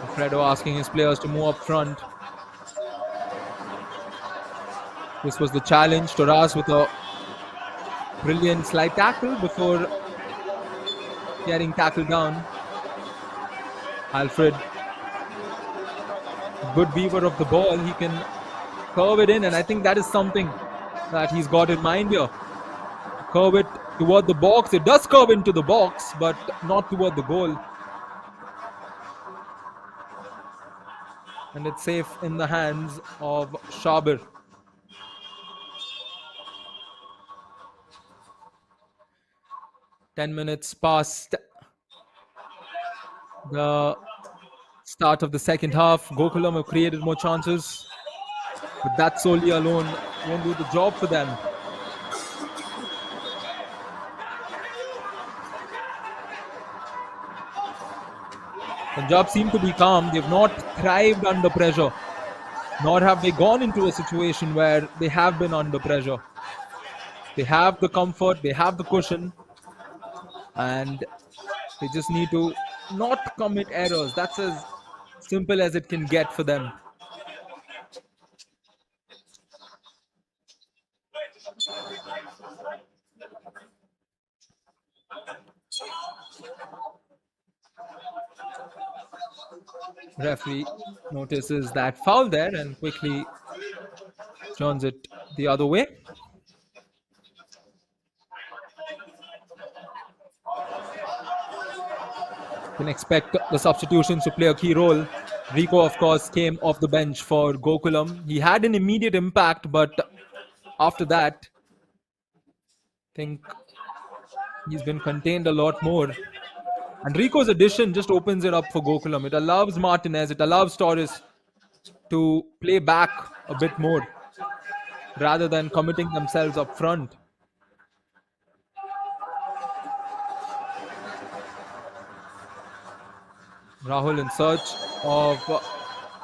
Alfredo asking his players to move up front. This was the challenge. Torras with a brilliant slide tackle before getting tackled down. Alfred, good weaver of the ball. He can curve it in, and I think that is something that he's got in mind here. Curve it toward the box. It does curve into the box, but not toward the goal. And it's safe in the hands of Shabir. Ten minutes past the start of the second half. Gokulam have created more chances, but that solely alone won't do the job for them. Punjab seem to be calm. They've not thrived under pressure, nor have they gone into a situation where they have been under pressure. They have the comfort, they have the cushion, and they just need to not commit errors. That's as simple as it can get for them. Referee notices that foul there and quickly turns it the other way. Can expect the substitutions to play a key role. Rico, of course, came off the bench for Gokulam. He had an immediate impact, but after that, I think he's been contained a lot more. And Rico's addition just opens it up for Gokulam. It allows Martinez, it allows Torras to play back a bit more. rather than committing themselves up front. Rahul in search of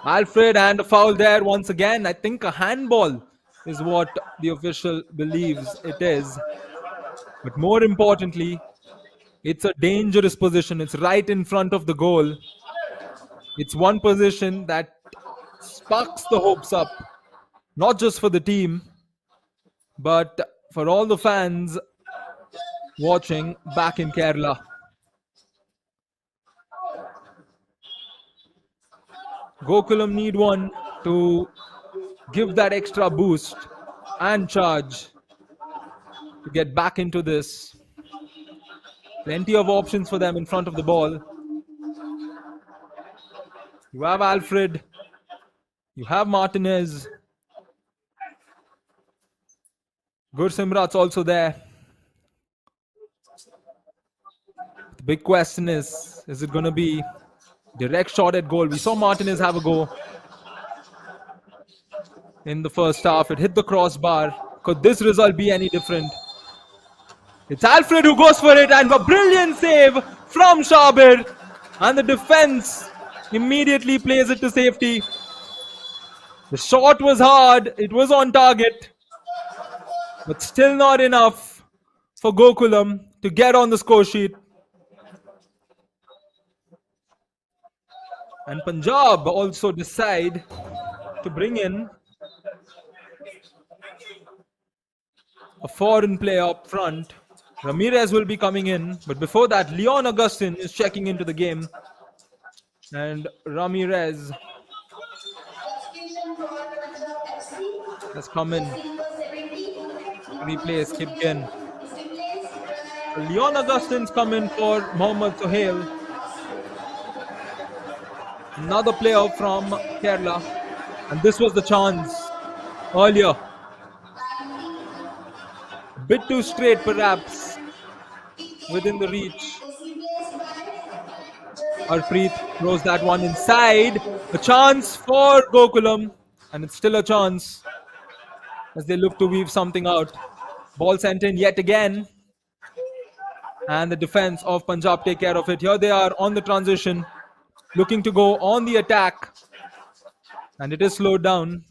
Alfred, and a foul there once again. I think a handball is what the official believes it is. But more importantly, it's a dangerous position. It's right in front of the goal. It's one position that sparks the hopes up, not just for the team, but for all the fans watching back in Kerala. Gokulam need one to give that extra boost and charge to get back into this. Plenty of options for them in front of the ball. You have Alfred. You have Martinez. Gursimrat's also there. The big question is it going to be direct shot at goal? We saw Martinez have a go in the first half. It hit the crossbar. Could this result be any different? It's Alfred who goes for it, and a brilliant save from Shabir. And the defense immediately plays it to safety. The shot was hard. It was on target. But still not enough for Gokulam to get on the score sheet. And Punjab also decide to bring in a foreign player up front. Ramirez will be coming in, but before that, Leon Augustin is checking into the game. And Ramirez has come in to replace Kipgen. Leon Augustin's come in for Mohammad Suhail, another player from Kerala. And this was the chance earlier. A bit too straight perhaps, within the reach. Harpreet throws that one inside. A chance for Gokulam, and it's still a chance as they look to weave something out. Ball sent in yet again, and the defense of Punjab take care of it. Here they are on the transition, looking to go on the attack, and it is slowed down.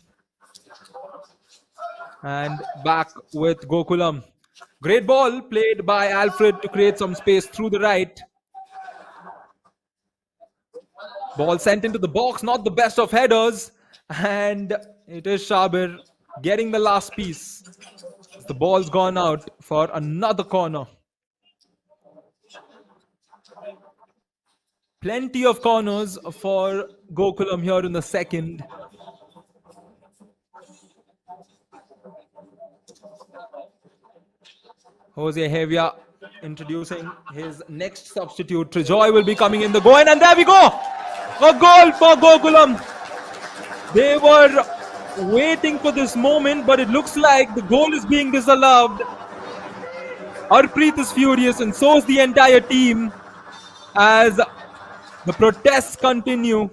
And back with Gokulam. Great ball played by Alfred to create some space through the right. Ball sent into the box, not the best of headers. And it is Shabir getting the last piece. The ball's gone out for another corner. Plenty of corners for Gokulam here in the second. Jose Hevia introducing his next substitute. Trijoy will be coming in the goal, and there we go! A goal for Gokulam. They were waiting for this moment, but it looks like the goal is being disallowed. Harpreet is furious, and so is the entire team as the protests continue.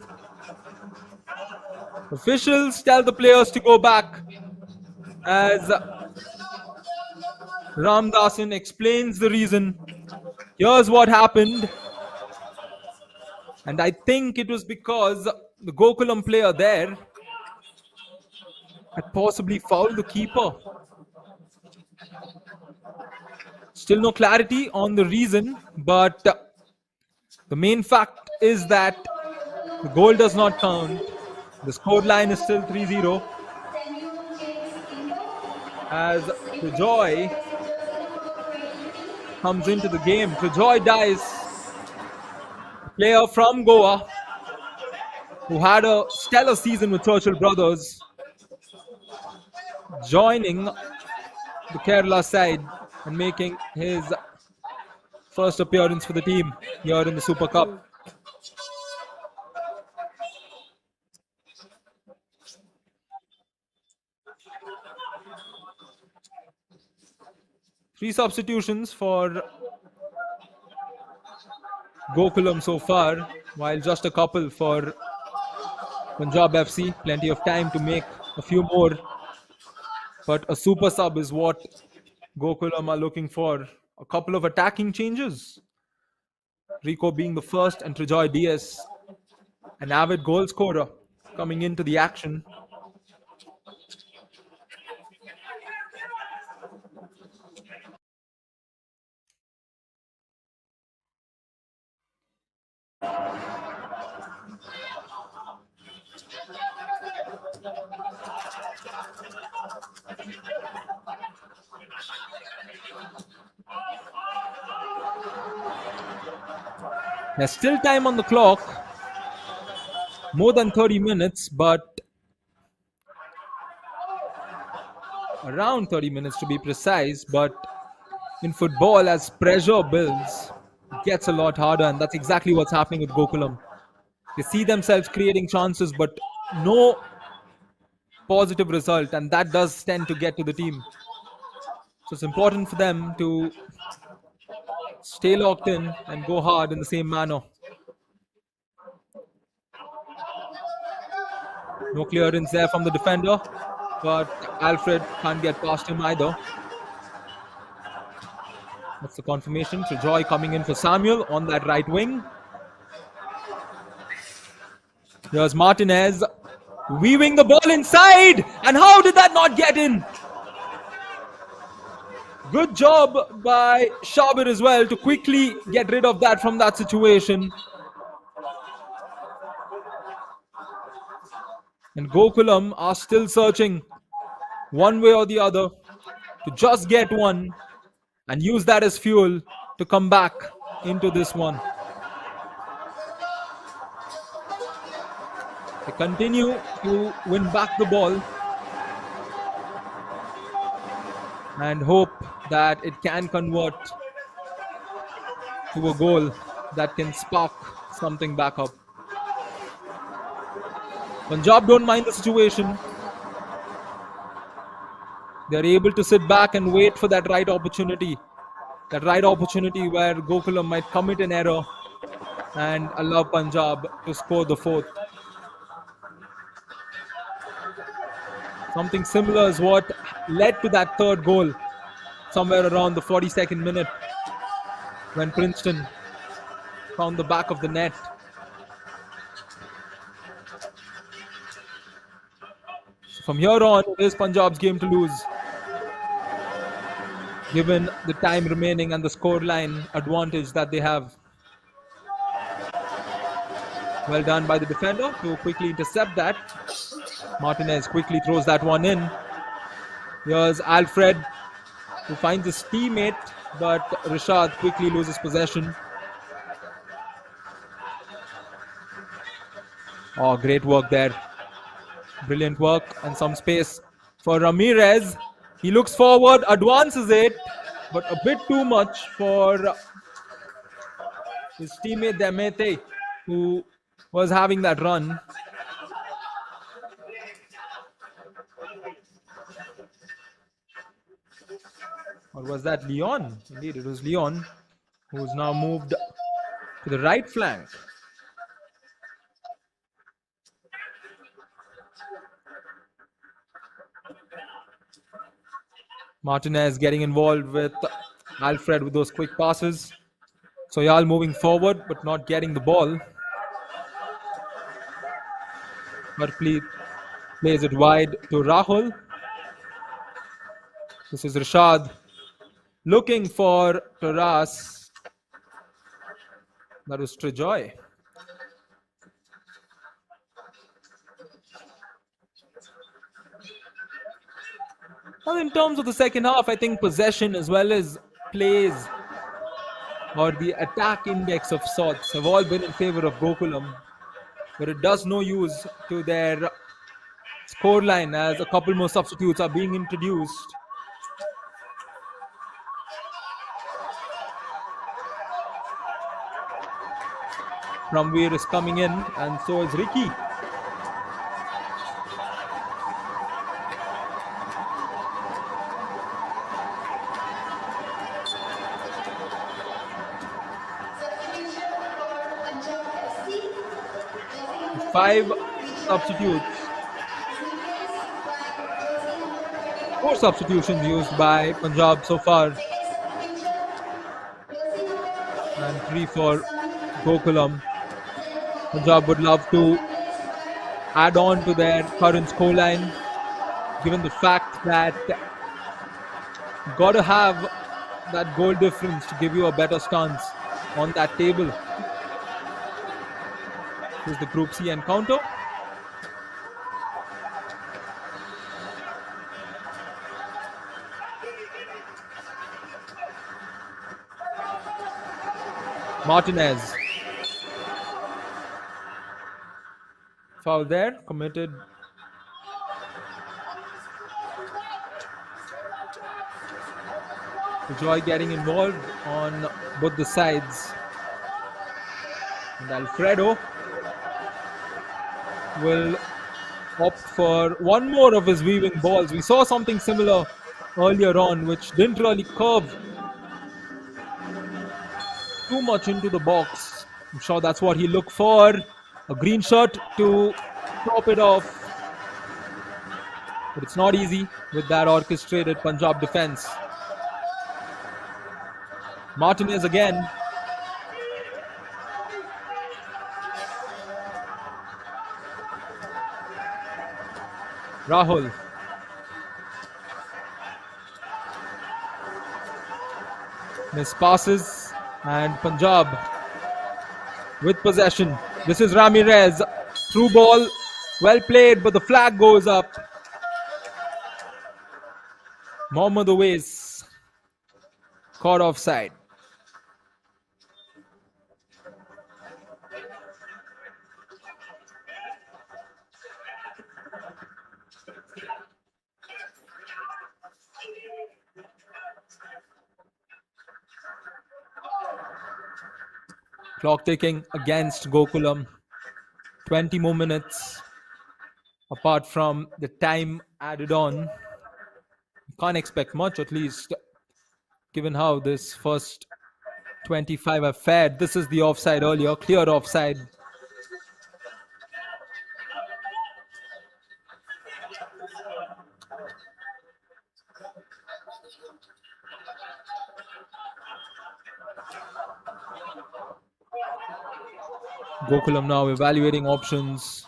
Officials tell the players to go back as Ramdasan explains the reason. Here's what happened. And I think it was because the Gokulam player there had possibly fouled the keeper. Still no clarity on the reason, but the main fact is that the goal does not count. The scoreline is still 3-0 as Trijoy comes into the game. Trijoy dies, a player from Goa who had a stellar season with Churchill Brothers, joining the Kerala side and making his first appearance for the team here in the Super Cup. Three substitutions for Gokulam so far, while just a couple for Punjab FC. Plenty of time to make a few more. But a super sub is what Gokulam are looking for. A couple of attacking changes. Rico being the first and Trijoy DS, an avid goal scorer, coming into the action. There's still time on the clock, more than 30 minutes, but around 30 minutes to be precise. But in football, as pressure builds, it gets a lot harder, and that's exactly what's happening with Gokulam. They see themselves creating chances, but no positive result, and that does tend to get to the team. So it's important for them to stay locked in and go hard in the same manner. No clearance there from the defender, but Alfred can't get past him either. That's the confirmation. Joy coming in for Samuel on that right wing. Here's Martinez weaving the ball inside, and how did that not get in? Good job by Shabir as well to quickly get rid of that from that situation. And Gokulam are still searching one way or the other to just get one and use that as fuel to come back into this one. They continue to win back the ball and hope that it can convert to a goal that can spark something back up. Punjab don't mind the situation. They're able to sit back and wait for that right opportunity. That right opportunity where Gokulam might commit an error and allow Punjab to score the fourth. Something similar is what led to that third goal somewhere around the 42nd minute when Princeton found the back of the net. So from here on, it is Punjab's game to lose, given the time remaining and the scoreline advantage that they have. Well done by the defender to quickly intercept that. Martinez quickly throws that one in. Here's Alfred, who finds his teammate, but Rishad quickly loses possession. Oh, great work there. Brilliant work and some space for Ramirez. He looks forward, advances it, but a bit too much for his teammate there, Meitei, who was having that run. Or was that Leon? Indeed, it was Leon, who's now moved to the right flank. Martinez getting involved with Alfred with those quick passes. Suhail moving forward but not getting the ball. Harpreet plays it wide to Rahul. This is Rishad looking for Torras. That was Trijoy. Well, in terms of the second half, I think possession as well as plays or the attack index of sorts have all been in favor of Gokulam. But it does no use to their scoreline as a couple more substitutes are being introduced. Prabhu is coming in, and so is Ricky. Five substitutes. 4 substitutions used by Punjab so far, and 3 for Gokulam. Punjab would love to add on to their current scoreline, given the fact that you got to have that goal difference to give you a better stance on that table. Here's the Group C encounter. Martinez. Foul there, committed. Joy getting involved on both the sides. And Alfredo will opt for one more of his weaving balls. We saw something similar earlier on, which didn't really curve too much into the box. I'm sure that's what he looked for. A green shirt to top it off. But it's not easy with that orchestrated Punjab defense. Martinez again. Rahul. Miss passes and Punjab with possession. This is Ramirez. Through ball. Well played, but the flag goes up. Mohammad Uvais caught offside. Clock ticking against Gokulam. 20 more minutes apart from the time added on. Can't expect much, at least given how this first 25 have fared. This is the offside earlier, clear offside. Gokulam now evaluating options.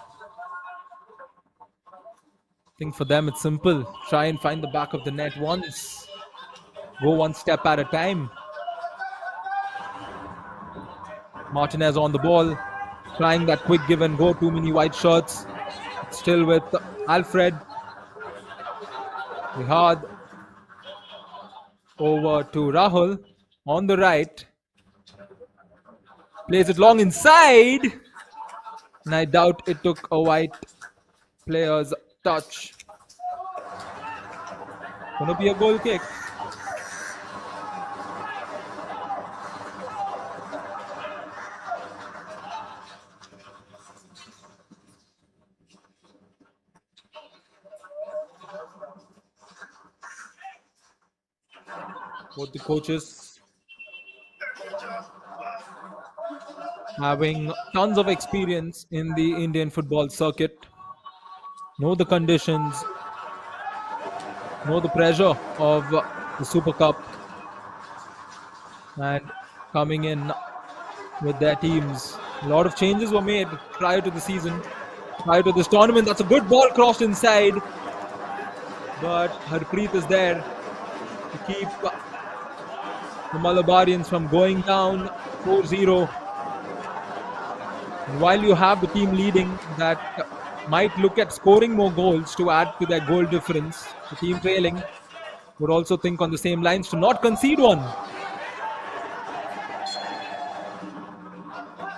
I think for them it's simple. Try and find the back of the net once. Go one step at a time. Martinez on the ball. Trying that quick give and go. Too many white shirts. Still with Alfred. Rishad. Over to Rahul. On the right. Plays it long inside. And I doubt it took a white player's touch. Gonna be a goal kick. Both the coaches having tons of experience in the Indian football circuit, know the conditions, know the pressure of the Super Cup, and coming in with their teams. A lot of changes were made prior to the season, prior to this tournament. That's a good ball crossed inside, but Harpreet is there to keep the Malabarians from going down 4-0. And while you have the team leading that might look at scoring more goals to add to their goal difference, the team trailing would also think on the same lines to not concede one.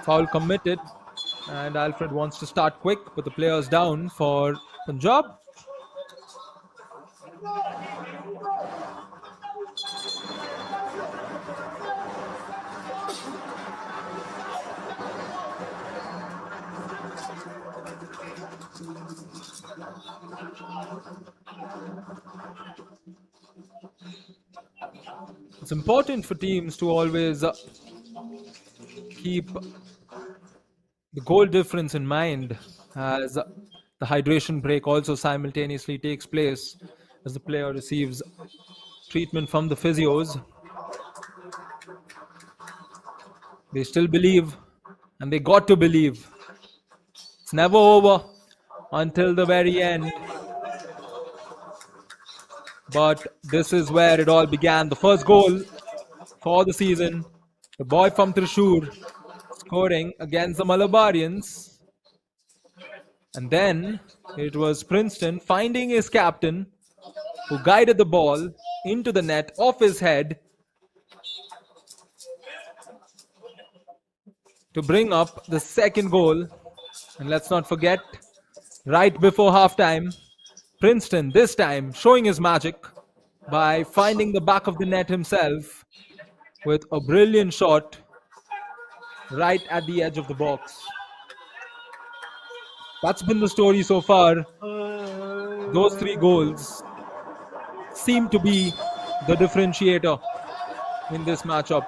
Foul committed, and Alfred wants to start quick, but the players down for Punjab. It's important for teams to always keep the goal difference in mind as the hydration break also simultaneously takes place. as the player receives treatment from the physios. They still believe, and they got to believe. It's never over until the very end. But this is where it all began. The first goal for the season. The boy from Thrissur scoring against the Malabarians. And then it was Princeton finding his captain, who guided the ball into the net off his head to bring up the second goal. And let's not forget, right before halftime, Princeton this time showing his magic by finding the back of the net himself with a brilliant shot right at the edge of the box. That's been the story so far. Those three goals seem to be the differentiator in this matchup.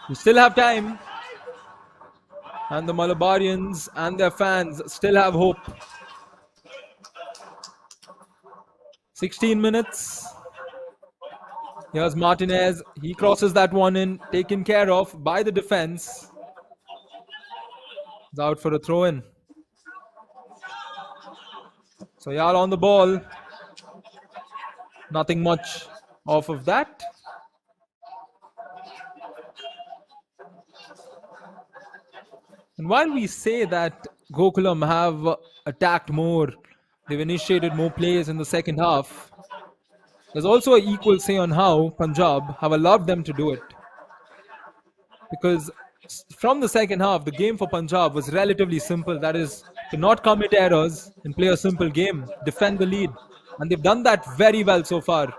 We still have time, and the Malabarians and their fans still have hope. 16 minutes. Here's Martinez. He crosses that one in, taken care of by the defense. He's out for a throw-in. Suhail on the ball. Nothing much off of that. And while we say that Gokulam have attacked more, they've initiated more plays in the second half, there's also an equal say on how Punjab have allowed them to do it. Because from the second half, the game for Punjab was relatively simple. That is, to not commit errors and play a simple game, defend the lead. And they've done that very well so far.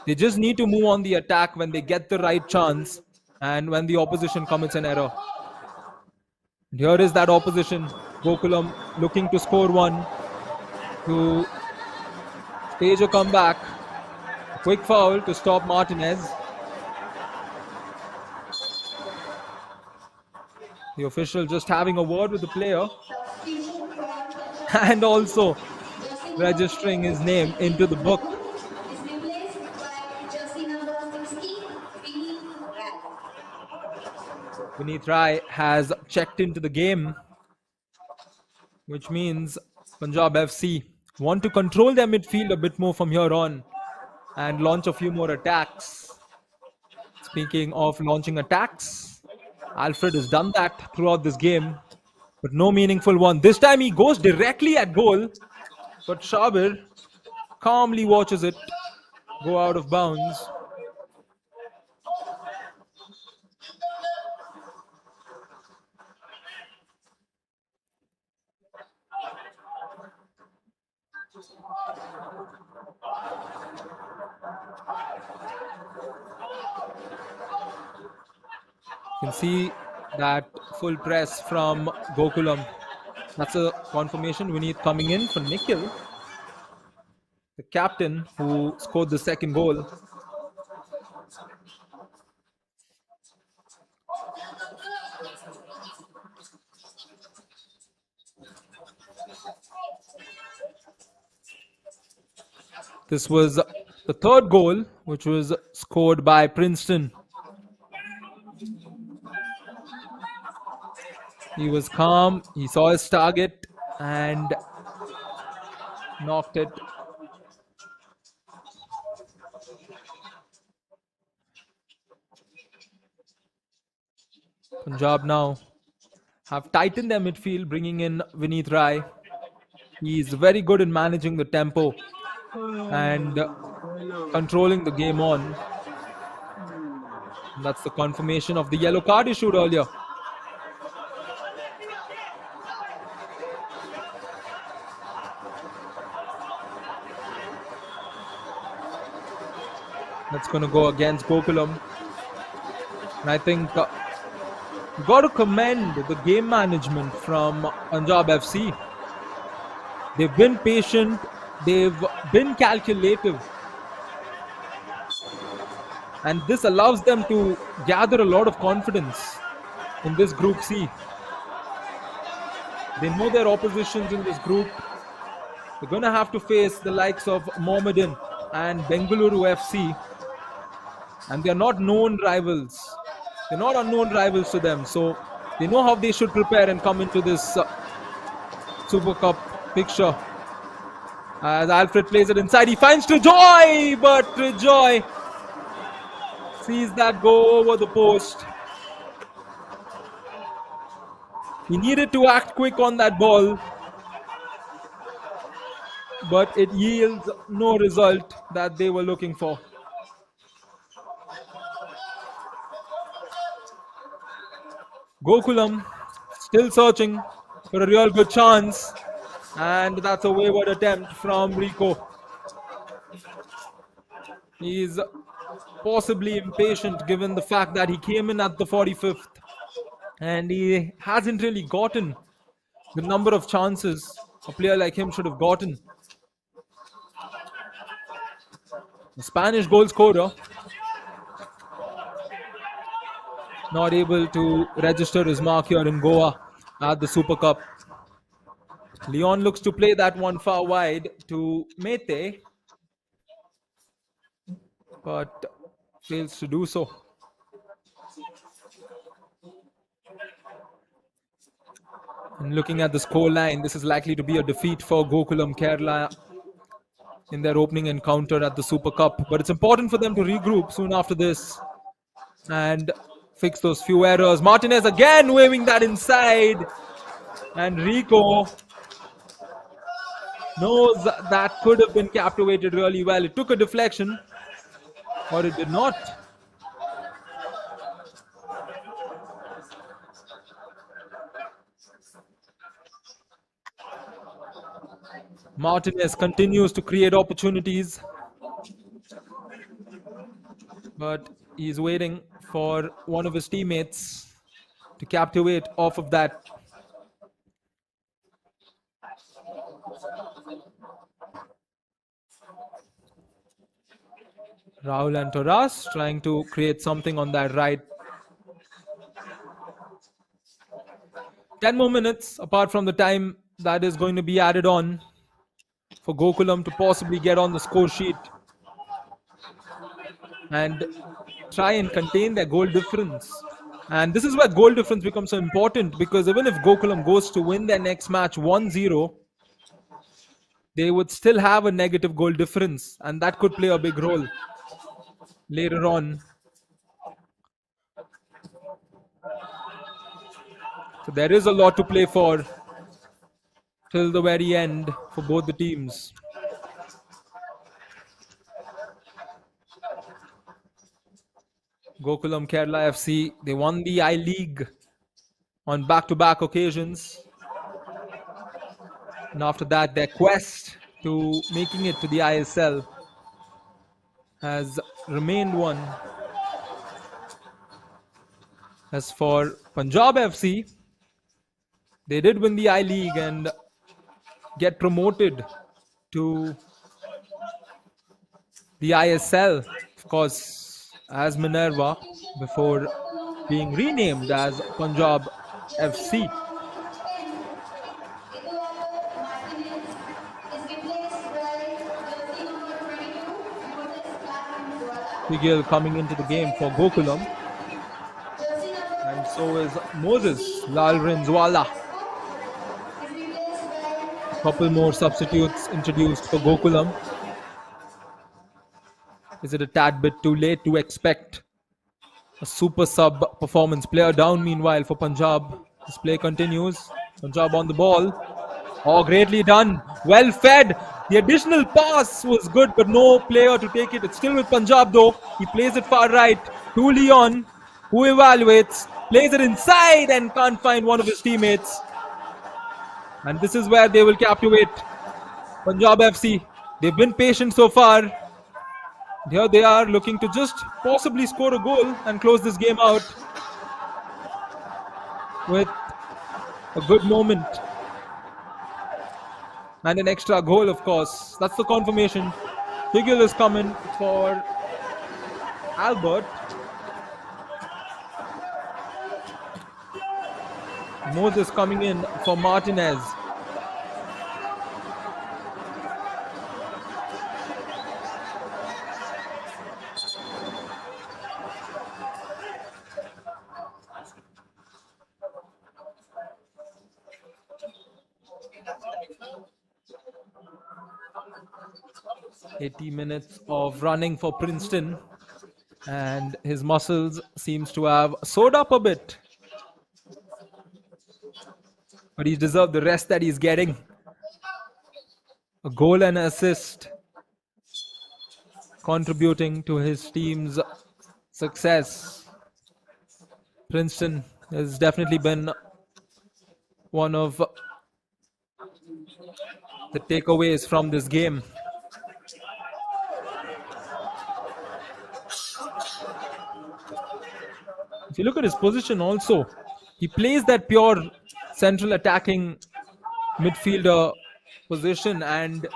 They just need to move on the attack when they get the right chance and when the opposition commits an error. And here is that opposition. Gokulam looking to score one, to stage a comeback. Quick foul to stop Martinez. The official just having a word with the player and also registering his name into the book. Vineet Rai has checked into the game, which means Punjab FC want to control their midfield a bit more from here on and launch a few more attacks. Speaking of launching attacks, Alfred has done that throughout this game, but no meaningful one. This time he goes directly at goal, but Shabir calmly watches it go out of bounds. You can see that full press from Gokulam. That's a confirmation. Vineet coming in for Nikhil, the captain who scored the second goal. This was the third goal, which was scored by Princeton. He was calm, he saw his target and knocked it. Punjab now have tightened their midfield, bringing in Vineet Rai. He's very good in managing the tempo and controlling the game on. And that's the confirmation of the yellow card issued earlier. That's going to go against Gokulam. And I think you've got to commend the game management from Punjab FC. They've been patient. They've been calculative. And this allows them to gather a lot of confidence in this Group C. They know their oppositions in this group. They're going to have to face the likes of Mohammedan and Bengaluru FC. And they're not known rivals. They're not unknown rivals to them. So they know how they should prepare and come into this Super Cup picture. As Alfred plays it inside, he finds Trijoy, but Trijoy sees that go over the post. He needed to act quick on that ball, but it yields no result that they were looking for. Gokulam still searching for a real good chance, and that's a wayward attempt from Rico. He's possibly impatient given the fact that he came in at the 45th and he hasn't really gotten the number of chances a player like him should have gotten. The Spanish goal scorer not able to register his mark here in Goa at the Super Cup. Leon looks to play that one far wide to Meitei, but fails to do so. And looking at the score line, this is likely to be a defeat for Gokulam Kerala in their opening encounter at the Super Cup. But it's important for them to regroup soon after this and fix those few errors. Martinez again waving that inside. And Rico knows that could have been captivated really well. It took a deflection, or it did not. Martinez continues to create opportunities, but he's waiting for one of his teammates to captivate off of that. Rahul and Torras trying to create something on that right. 10 more minutes apart from the time that is going to be added on for Gokulam to possibly get on the score sheet and try and contain their goal difference. And this is where goal difference becomes so important, because even if Gokulam goes to win their next match 1-0, they would still have a negative goal difference, and that could play a big role later on. So there is a lot to play for till the very end for both the teams. Gokulam Kerala FC, they won the I-League on back-to-back occasions. And after that, their quest to making it to the ISL has remained one. As for Punjab FC, they did win the I-League and get promoted to the ISL, of course, as Minerva before being renamed as Punjab FC. Miguel coming into the game for Gokulam, and so is Moses Lal Rinzwala. A couple more substitutes introduced for Gokulam. Is it a tad bit too late to expect a super sub performance? Player down meanwhile for Punjab. This play continues. Punjab on the ball. Oh, greatly done. Well fed. The additional pass was good, but no player to take it. It's still with Punjab though. He plays it far right to Leon, who evaluates, plays it inside and can't find one of his teammates. And this is where they will captivate Punjab FC. They've been patient so far. Here they are looking to just possibly score a goal and close this game out with a good moment. And an extra goal, of course. That's the confirmation. Figil is coming for Albert. Moses coming in for Martinez. "80 minutes of running for Princeton, and his muscles seems to have sewed up a bit. But he deserved the rest that he's getting. A goal and assist, contributing to his team's success. Princeton has definitely been one of the takeaways from this game. If you look at his position also, he plays that pure central attacking midfielder position, and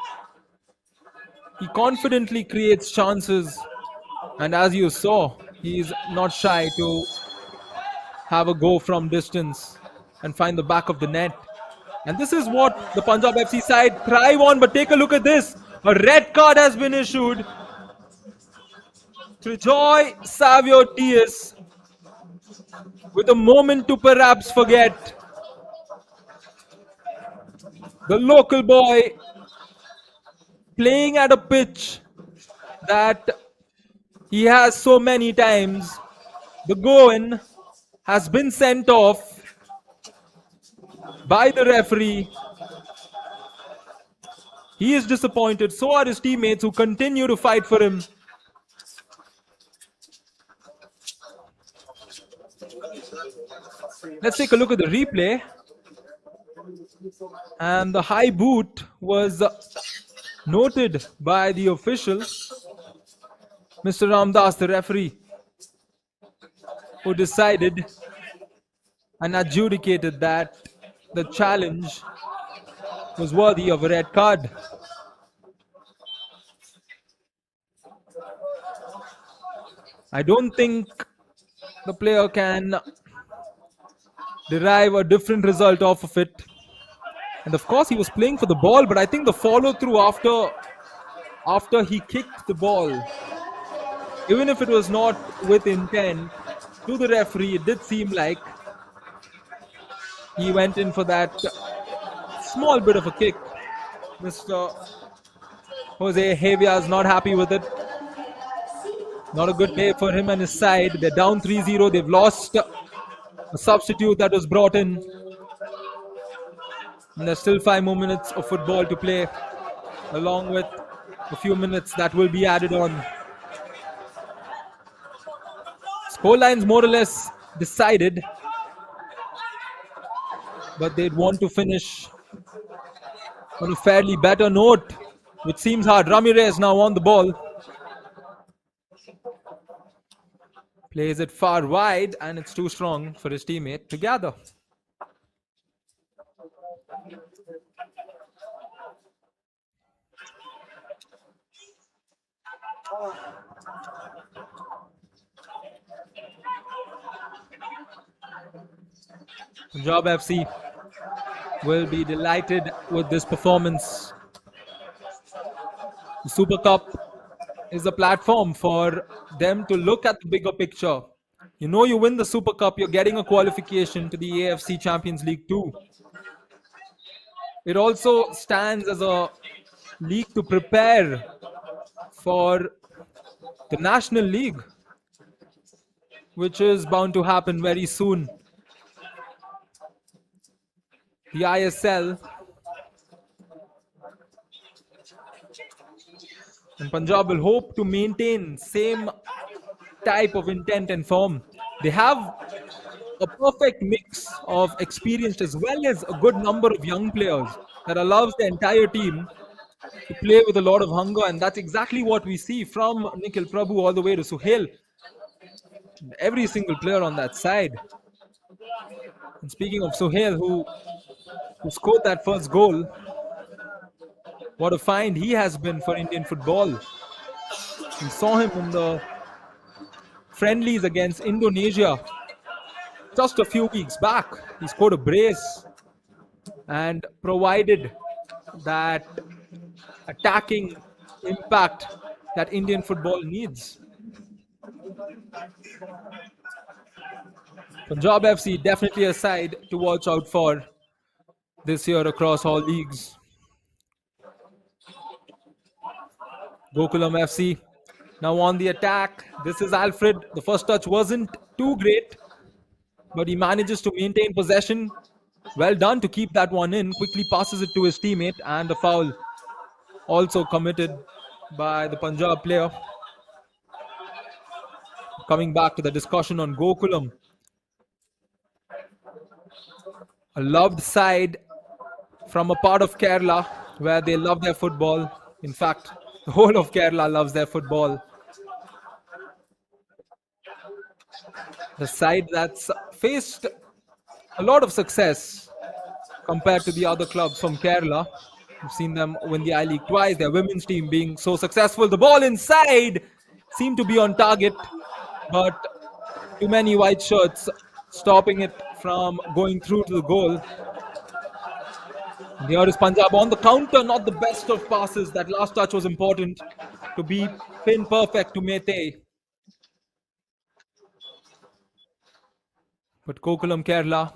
he confidently creates chances. And as you saw, he's not shy to have a go from distance and find the back of the net. And this is what the Punjab FC side thrive on. But take a look at this. A red card has been issued to Joy Savio Diaz with a moment to perhaps forget. The local boy playing at a pitch that he has so many times. The Goan has been sent off by the referee. He is disappointed. So are his teammates who continue to fight for him. Let's take a look at the replay. And the high boot was noted by the official, Mr. Ramdas, the referee, who decided and adjudicated that the challenge was worthy of a red card. I don't think the player can derive a different result off of it. And of course, he was playing for the ball, but I think the follow through after he kicked the ball, even if it was not with intent, to the referee, it did seem like he went in for that small bit of a kick. Mr. Jose Hevia is not happy with it. Not a good day for him and his side. They're down 3-0. They've lost a substitute that was brought in. And there's still 5 more minutes of football to play, along with a few minutes that will be added on. Scoreline's more or less decided, but they'd want to finish on a fairly better note, which seems hard. Ramirez now on the ball. Plays it far wide, and it's too strong for his teammate to gather. Punjab FC will be delighted with this performance. The Super Cup is a platform for them to look at the bigger picture. You know, you win the Super Cup, you're getting a qualification to the AFC Champions League too. It also stands as a league to prepare for the National League, which is bound to happen very soon. The ISL. And Punjab will hope to maintain same type of intent and form. They have a perfect mix of experienced as well as a good number of young players that allows the entire team to play with a lot of hunger, and that's exactly what we see from Nikhil Prabhu all the way to Suhail. Every single player on that side. And speaking of Suhail, who scored that first goal, what a find he has been for Indian football. We saw him in the friendlies against Indonesia just a few weeks back. He scored a brace and provided that attacking impact that Indian football needs. Punjab FC definitely a side to watch out for this year across all leagues. Gokulam FC now on the attack. This is Alfred. The first touch wasn't too great, but he manages to maintain possession. Well done to keep that one in. Quickly passes it to his teammate, and the foul also committed by the Punjab player. Coming back to the discussion on Gokulam. A loved side from a part of Kerala where they love their football. In fact, the whole of Kerala loves their football. The side that's faced a lot of success compared to the other clubs from Kerala. We've seen them win the I League twice, their women's team being so successful. The ball inside seemed to be on target, but too many white shirts stopping it from going through to the goal. And here is Punjab on the counter, not the best of passes. That last touch was important to be pin perfect to Meitei. But Gokulam Kerala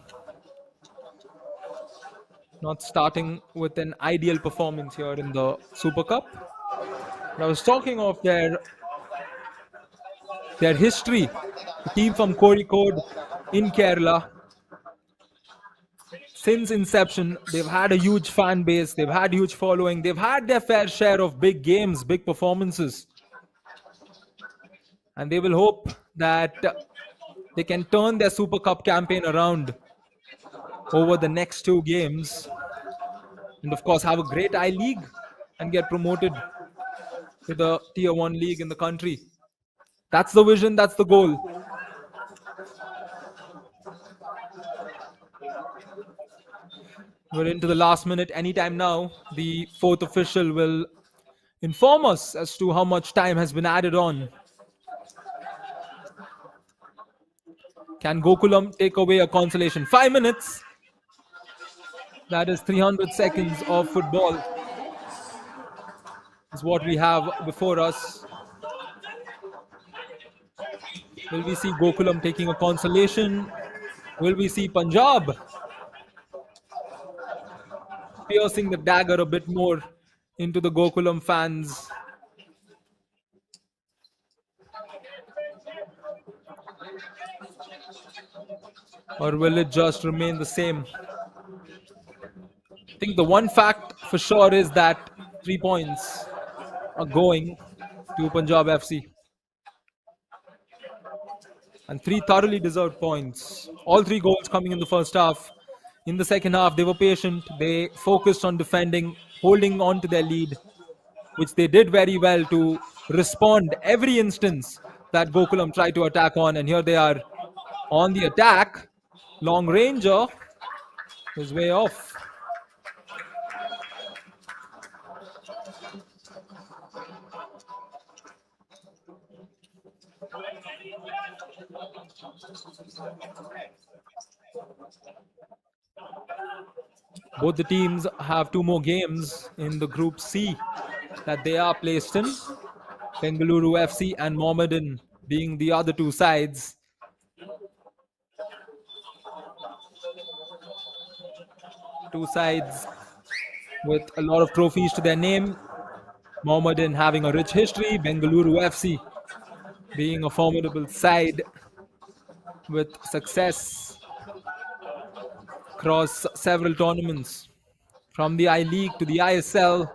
not starting with an ideal performance here in the Super Cup. I was talking of their history. The team from Kozhikode in Kerala, since inception, they've had a huge fan base, they've had huge following, they've had their fair share of big games, big performances. And they will hope that they can turn their Super Cup campaign around over the next two games. And of course, have a great I League and get promoted to the Tier 1 league in the country. That's the vision, that's the goal. We're into the last minute. Anytime now, the fourth official will inform us as to how much time has been added on. Can Gokulam take away a consolation? 5 minutes. That is 300 seconds of football. Is what we have before us. Will we see Gokulam taking a consolation? Will we see Punjab piercing the dagger a bit more into the Gokulam fans? Or will it just remain the same? I think the one fact for sure is that 3 points are going to Punjab FC. And 3 thoroughly deserved points. All 3 goals coming in the first half. In the second half, they were patient. They focused on defending, holding on to their lead, which they did very well to respond every instance that Gokulam tried to attack on. And here they are on the attack. Long ranger is way off. Both the teams have 2 more games in the Group C that they are placed in. Bengaluru FC and Mohammedan being the other 2 sides. Two sides with a lot of trophies to their name. Mohammedan having a rich history. Bengaluru FC being a formidable side with success across several tournaments, from the I League to the ISL.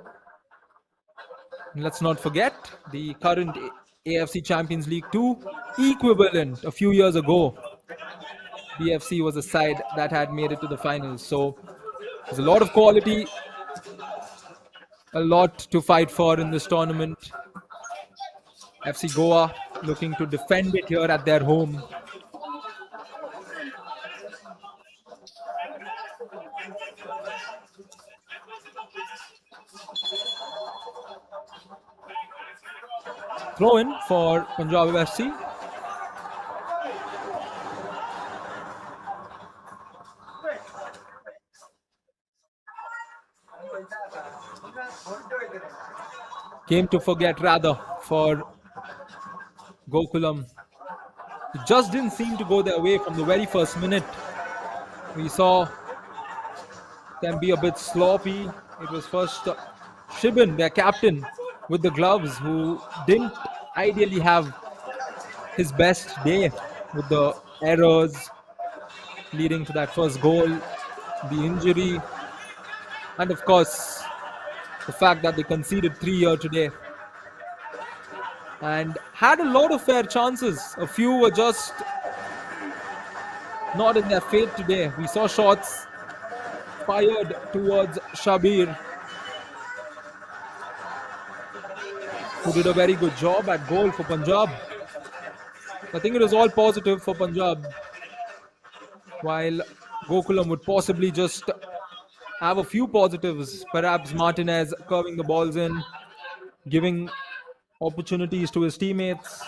And let's not forget the current AFC Champions League 2 equivalent a few years ago. BFC was a side that had made it to the finals. So there's a lot of quality, a lot to fight for in this tournament. FC Goa looking to defend it here at their home. Throw in for Punjab FC. Came to forget rather for Gokulam. It just didn't seem to go their way from the very first minute. We saw them be a bit sloppy. It was first Shibin, their captain, with the gloves, who didn't ideally have his best day with the errors leading to that first goal, the injury, and of course, the fact that they conceded 3 here today and had a lot of fair chances. A few were just not in their fate today. We saw shots fired towards Shabir, who did a very good job at goal for Punjab. I think it was all positive for Punjab, while Gokulam would possibly just have a few positives. Perhaps Martinez curving the balls in, giving opportunities to his teammates.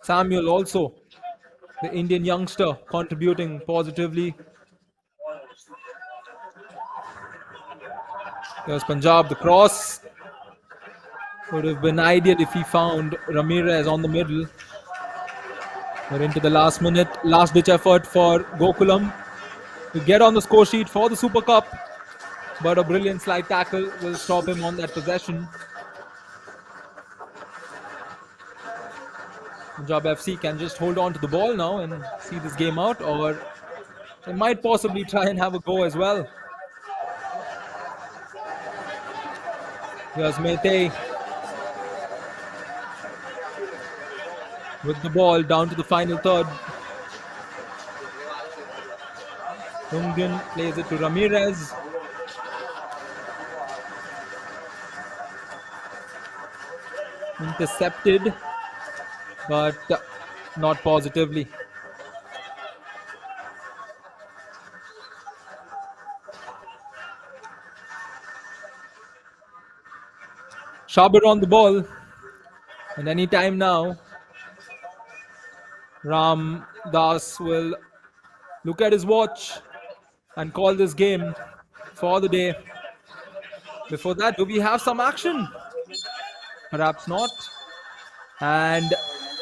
Samuel also, the Indian youngster, contributing positively. There's Punjab, the cross. Would have been ideal if he found Ramirez on the middle. We're into the last minute, last ditch effort for Gokulam to get on the score sheet for the Super Cup. But a brilliant slide tackle will stop him on that possession. Punjab FC can just hold on to the ball now and see this game out, or they might possibly try and have a go as well. Here's Meitei with the ball down to the final third. Lhungdim plays it to Ramirez. Intercepted, but not positively. Shabir on the ball, and any time now, Ram Das will look at his watch and call this game for the day. Before that, do we have some action? Perhaps not. And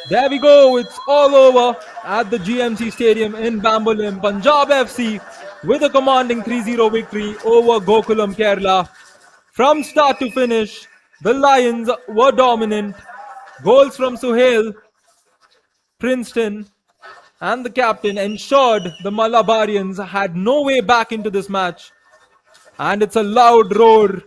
there we go. It's all over at the GMC Stadium in Bambolim. Punjab FC with a commanding 3-0 victory over Gokulam Kerala. From start to finish, the Lions were dominant. Goals from Suhail, Princeton, and the captain ensured the Malabarians had no way back into this match. And it's a loud roar